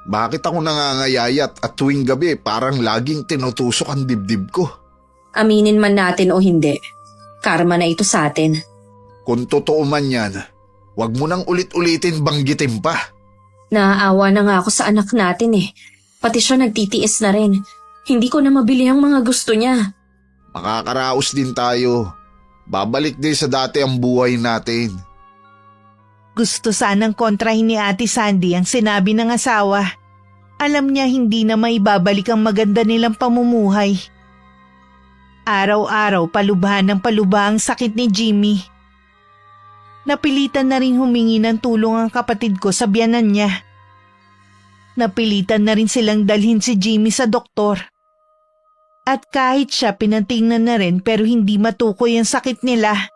Bakit ako nangangayayat at tuwing gabi parang laging tinutusok ang dibdib ko? Aminin man natin o hindi, karma na ito sa atin. Kung totoo man yan, wag mo nang ulit-ulitin banggitin pa. Naaawa na nga ako sa anak natin eh. Pati siya nagtitiis na rin. Hindi ko na mabili ang mga gusto niya. Makakaraos din tayo. Babalik din sa dati ang buhay natin. Gusto sanang kontrahin ni Ate Sandy ang sinabi ng asawa. Alam niya hindi na maibabalik ang maganda nilang pamumuhay. Araw-araw palubhan ng palubha ang sakit ni Jimmy. Napilitan na rin humingi ng tulong ang kapatid ko sa biyanan niya. Napilitan na rin silang dalhin si Jimmy sa doktor. At kahit siya pinatingnan na rin pero hindi matukoy ang sakit nila.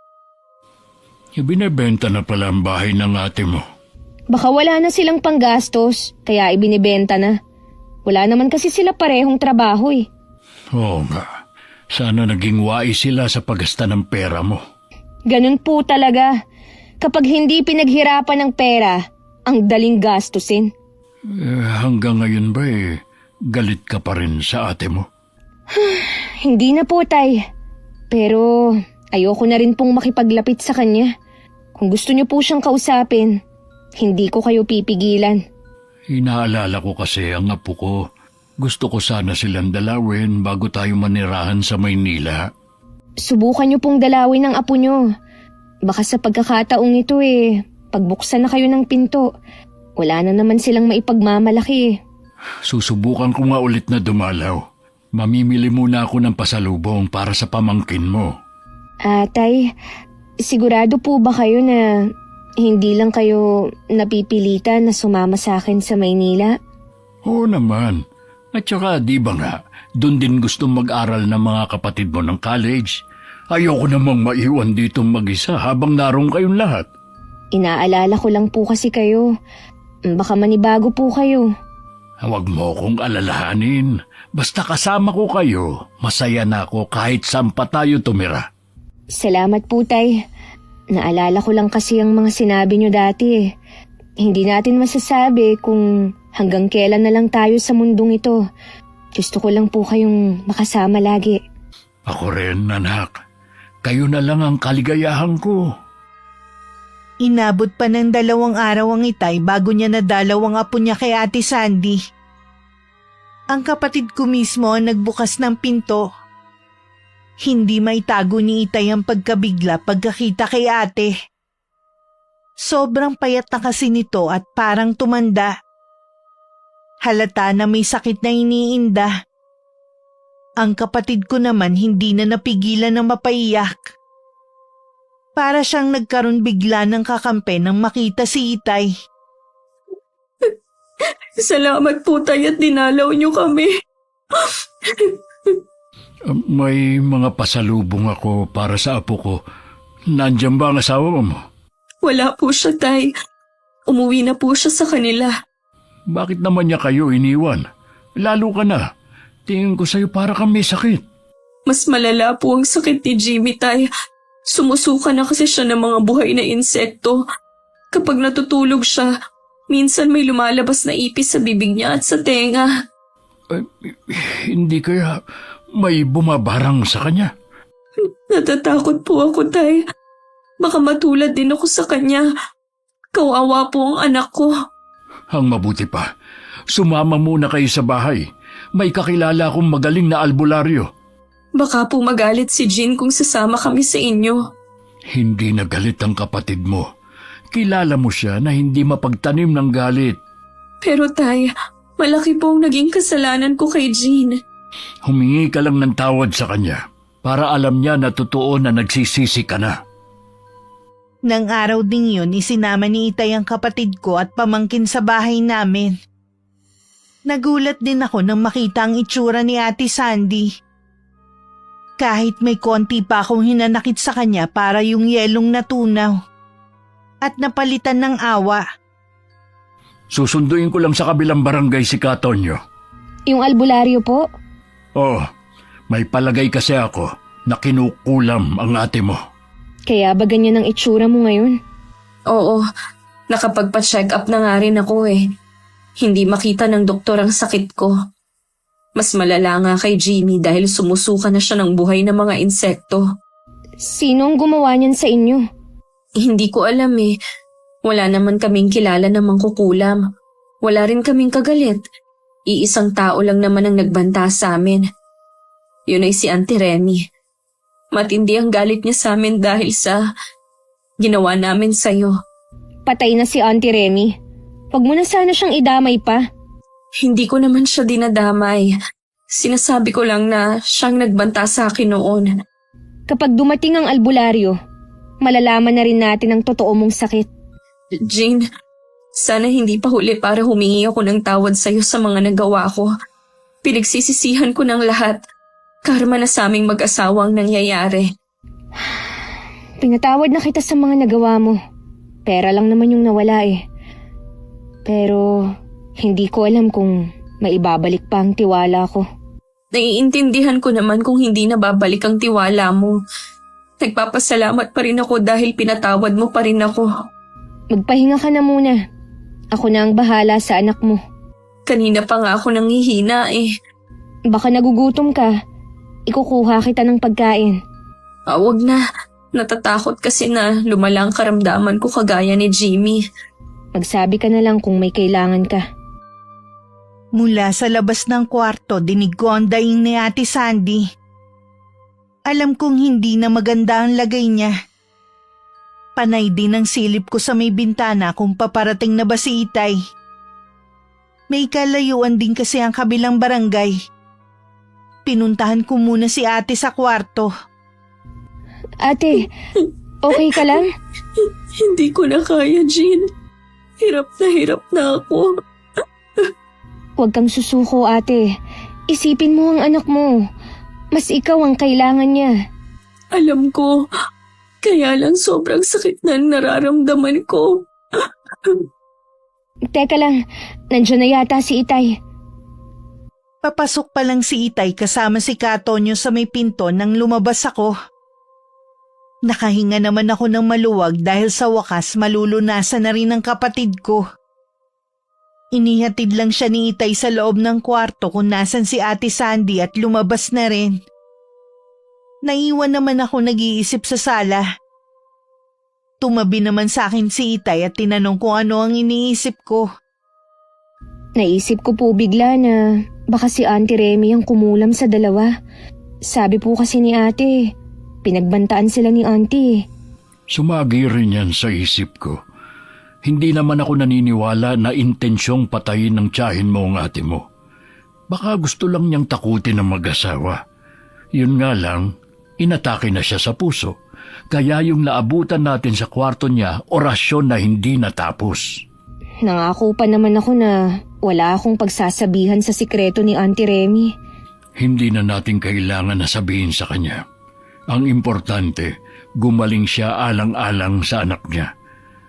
Ibinebenta na pala ang bahay ng ate mo. Baka wala na silang panggastos, kaya ibinibenta na. Wala naman kasi sila parehong trabaho eh. Oo nga. Sana naging wais sila sa paggasta ng pera mo. Ganun po talaga. Kapag hindi pinaghirapan ng pera, ang daling gastusin. Hanggang ngayon ba galit ka pa rin sa ate mo? Hindi na po, tay. Pero ayoko na rin pong makipaglapit sa kanya. Kung gusto niyo po siyang kausapin, hindi ko kayo pipigilan. Inaalala ko kasi ang apo ko. Gusto ko sana silang dalawin bago tayo manirahan sa Maynila. Subukan niyo pong dalawin ang apo niyo. Baka sa pagkakataong ito pagbuksan na kayo ng pinto, wala na naman silang maipagmamalaki. Susubukan ko nga ulit na dumalaw. Mamimili muna ako ng pasalubong para sa pamangkin mo. Tay, sigurado po ba kayo na hindi lang kayo napipilitan na sumama sa akin sa Maynila? Oo naman. At saka di ba nga, doon din gustong mag-aral ng mga kapatid mo ng college. Ayoko namang maiwan dito mag-isa habang naroon kayong lahat. Inaalala ko lang po kasi kayo. Baka manibago po kayo. Huwag mo akong alalahanin. Basta kasama ko kayo, masaya na ako kahit saan pa tayo tumira. Salamat po, Tay. Naalala ko lang kasi ang mga sinabi nyo dati eh. Hindi natin masasabi kung hanggang kailan na lang tayo sa mundong ito. Gusto ko lang po kayong makasama lagi. Ako rin, anak. Kayo na lang ang kaligayahan ko. Inabot pa ng 2 araw ang Itay bago niya nadalaw ang apo niya kay Ate Sandy. Ang kapatid ko mismo ang nagbukas ng pinto. Hindi maitago ni Itay ang pagkabigla pagkakita kay ate. Sobrang payat na kasi nito at parang tumanda. Halata na may sakit na iniinda. Ang kapatid ko naman hindi na napigilan ng mapaiyak. Para siyang nagkaroon bigla ng kakampi nang makita si Itay. Salamat po, Tay, at dinalaw niyo kami. May mga pasalubong ako para sa apo ko. Nandiyan ba ang asawa mo? Wala po siya, Tay. Umuwi na po siya sa kanila. Bakit naman niya kayo iniwan? Lalo ka na. Tingin ko sa'yo para kang may sakit. Mas malala po ang sakit ni Jimmy, Tay. Sumusuka na kasi siya ng mga buhay na insekto. Kapag natutulog siya, minsan may lumalabas na ipis sa bibig niya at sa tenga. Hindi kaya may bumabarang sa kanya? Natatakot po ako, Tay. Baka matulad din ako sa kanya. Kawawa po ang anak ko. Ang mabuti pa, sumama muna kayo sa bahay. May kakilala akong magaling na albularyo. Baka po magalit si Jean kung sasama kami sa inyo. Hindi nagalit ang kapatid mo. Kilala mo siya na hindi mapagtanim ng galit. Pero Tay, malaki po ang naging kasalanan ko kay Jean. Humingi ka lang ng tawad sa kanya para alam niya na totoo na nagsisisi ka na. Nang araw ding yun, isinama ni Itay ang kapatid ko at pamangkin sa bahay namin. Nagulat din ako nang makita ang itsura ni Ate Sandy. Kahit may konti pa akong hinanakit sa kanya para yung yelong natunaw. At napalitan ng awa. Susunduin ko lang sa kabilang barangay si Katonyo. Yung albularyo po? Oh, may palagay kasi ako na kinukulam ang ate mo. Kaya ba ganyan ang itsura mo ngayon? Oo, nakapagpa-check up na nga rin ako eh. Hindi makita ng doktor ang sakit ko. Mas malala nga kay Jimmy dahil sumusuka na siya ng buhay ng mga insekto. Sino ang gumawa niyan sa inyo? Hindi ko alam eh. Wala naman kaming kilala na mangkukulam. Wala rin kaming kagalit. Iisang tao lang naman ang nagbanta sa amin. Yun ay si Auntie Remy. Matindi ang galit niya sa amin dahil sa ginawa namin sa'yo. Patay na si Auntie Remy. Huwag mo na sana siyang idamay pa. Hindi ko naman siya dinadamay. Sinasabi ko lang na siyang nagbanta sa akin noon. Kapag dumating ang albularyo, malalaman na rin natin ang totoo mong sakit. Jean, sana hindi pa huli para humingi ako ng tawad sa'yo sa mga nagawa ko. Pinagsisisihan ko ng lahat. Karma na sa aming mag-asawa ang nangyayari. Pinatawad na kita sa mga nagawa mo. Pera lang naman yung nawala eh. Pero hindi ko alam kung maibabalik pa ang tiwala ko. Naiintindihan ko naman kung hindi na babalik ang tiwala mo. Nagpapasalamat pa rin ako dahil pinatawad mo pa rin ako. Magpahinga ka na muna. Ako na ang bahala sa anak mo. Kanina pa nga ako nanghihina eh. Baka nagugutom ka. Ikukuha kita ng pagkain. Wag na. Natatakot kasi na lumala ang karamdaman ko kagaya ni Jimmy. Magsabi ka na lang kung may kailangan ka. Mula sa labas ng kwarto, dinig ko ang daing ni Ate Sandy. Alam kong hindi na maganda ang lagay niya. Panay din ang silip ko sa may bintana kung paparating na ba si Itay. May kalayuan din kasi ang kabilang barangay. Pinuntahan ko muna si ate sa kwarto. Ate, okay ka lang? Hindi ko na kaya, Jean. Hirap na ako. Huwag kang susuko, ate. Isipin mo ang anak mo. Mas ikaw ang kailangan niya. Alam ko, kaya lang sobrang sakit na nararamdaman ko. Teka lang, nandiyan na yata si Itay. Papasok pa lang si Itay kasama si Katonyo sa may pinto nang lumabas ako. Nakahinga naman ako ng maluwag dahil sa wakas malulunasan na rin ang kapatid ko. Inihatid lang siya ni Itay sa loob ng kwarto kung nasan si Ate Sandy at lumabas na rin. Naiwan naman ako nag-iisip sa sala. Tumabi naman sa akin si Itay at tinanong kung ano ang iniisip ko. Naisip ko po bigla na baka si Auntie Remy ang kumulam sa dalawa. Sabi po kasi ni ate, pinagbantaan sila ni Auntie. Sumagi rin yan sa isip ko. Hindi naman ako naniniwala na intensyong patayin ng tiyahin mo ang ate mo. Baka gusto lang niyang takutin ang mag-asawa. Yun nga lang, inatake na siya sa puso. Kaya yung naabutan natin sa kwarto niya, orasyon na hindi natapos. Nangako pa naman ako na wala akong pagsasabihan sa sikreto ni Auntie Remy. Hindi na natin kailangan na sabihin sa kanya. Ang importante, gumaling siya alang-alang sa anak niya.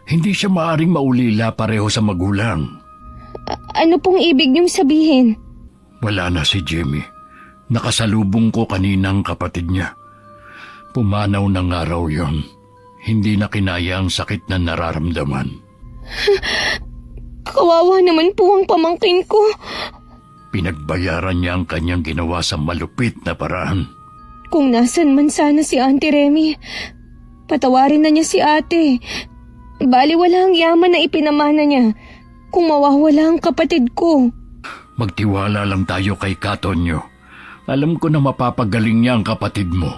Hindi siya maaring maulila pareho sa magulang. Ano pong ibig niyong sabihin? Wala na si Jimmy. Nakasalubong ko kaninang kapatid niya. Pumanaw na nga raw yun. Hindi na kinaya ang sakit na nararamdaman. Kawawa naman po ang pamangkin ko. Pinagbayaran niya ang kanyang ginawa sa malupit na paraan. Kung nasan man sana si Auntie Remy, patawarin na niya si ate. Bali wala ang yaman na ipinamana niya kung mawawala ang kapatid ko. Magtiwala lang tayo kay Katonyo. Alam ko na mapapagaling niya ang kapatid mo.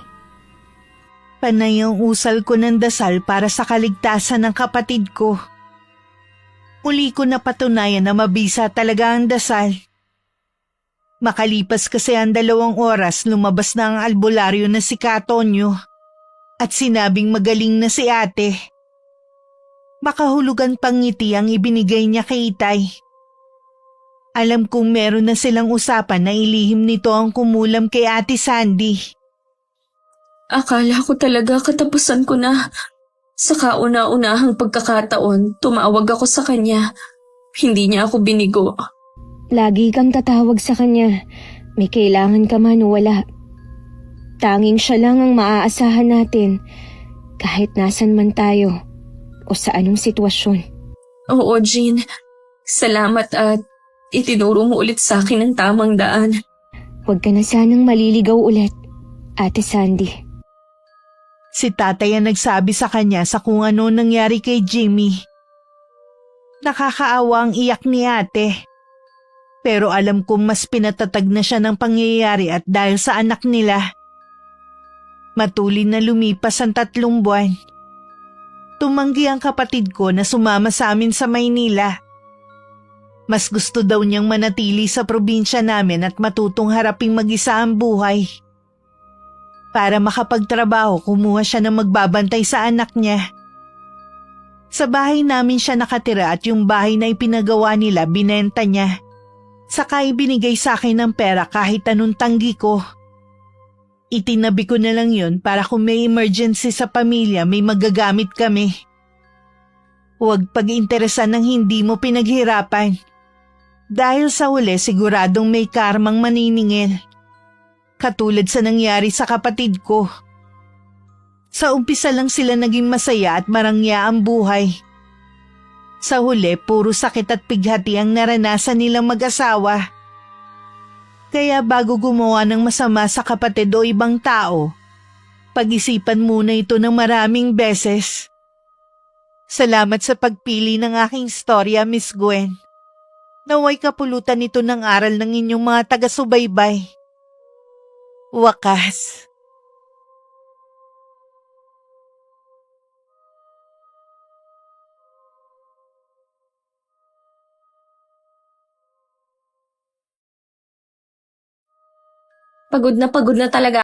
Panay ang usal ko ng dasal para sa kaligtasan ng kapatid ko. Uli ko na patunayan na mabisa talaga ang dasal. Makalipas kasi ang 2 oras, lumabas na ang albularyo na si Katonyo at sinabing magaling na si ate. Makahulugan pang ngiti ang ibinigay niya kay Itay. Alam kong meron na silang usapan na ilihim nito ang kumulam kay Ate Sandy. Akala ko talaga katapusan ko na. Sa kauna-unahang pagkakataon, tumawag ako sa kanya. Hindi niya ako binigo. Lagi kang tatawag sa kanya. May kailangan ka man o wala. Tanging siya lang ang maaasahan natin kahit nasan man tayo o sa anong sitwasyon. Oo, Jean. Salamat at itinuro mo ulit sa akin ang tamang daan. Huwag ka na sanang maliligaw ulit, Ate Sandy. Si tatay ang nagsabi sa kanya sa kung ano nangyari kay Jimmy. Nakakaawa ang iyak ni ate. Pero alam kong mas pinatatag na siya ng pangyayari at dahil sa anak nila. Matulin na lumipas ang 3 buwan. Tumanggi ang kapatid ko na sumama sa amin sa Maynila. Mas gusto daw niyang manatili sa probinsya namin at matutong haraping mag-isa ang buhay. Para makapagtrabaho, kumuha siya ng magbabantay sa anak niya. Sa bahay namin siya nakatira at yung bahay na ipinagawa nila binenta niya. Saka ibinigay sa akin ng pera kahit anong tanggi ko. Itinabi ko na lang yun para kung may emergency sa pamilya may magagamit kami. Huwag pag-interesan ng hindi mo pinaghirapan. Dahil sa huli siguradong may karmang maniningil. Katulad sa nangyari sa kapatid ko. Sa umpisa lang sila naging masaya at marangya ang buhay. Sa huli, puro sakit at pighati ang naranasan nilang mag-asawa. Kaya bago gumawa ng masama sa kapatid o ibang tao, pag-isipan muna ito ng maraming beses. Salamat sa pagpili ng aking storya, Miss Gwen. Naway kapulutan ito ng aral ng inyong mga taga-subaybay. Wakas. Pagod na talaga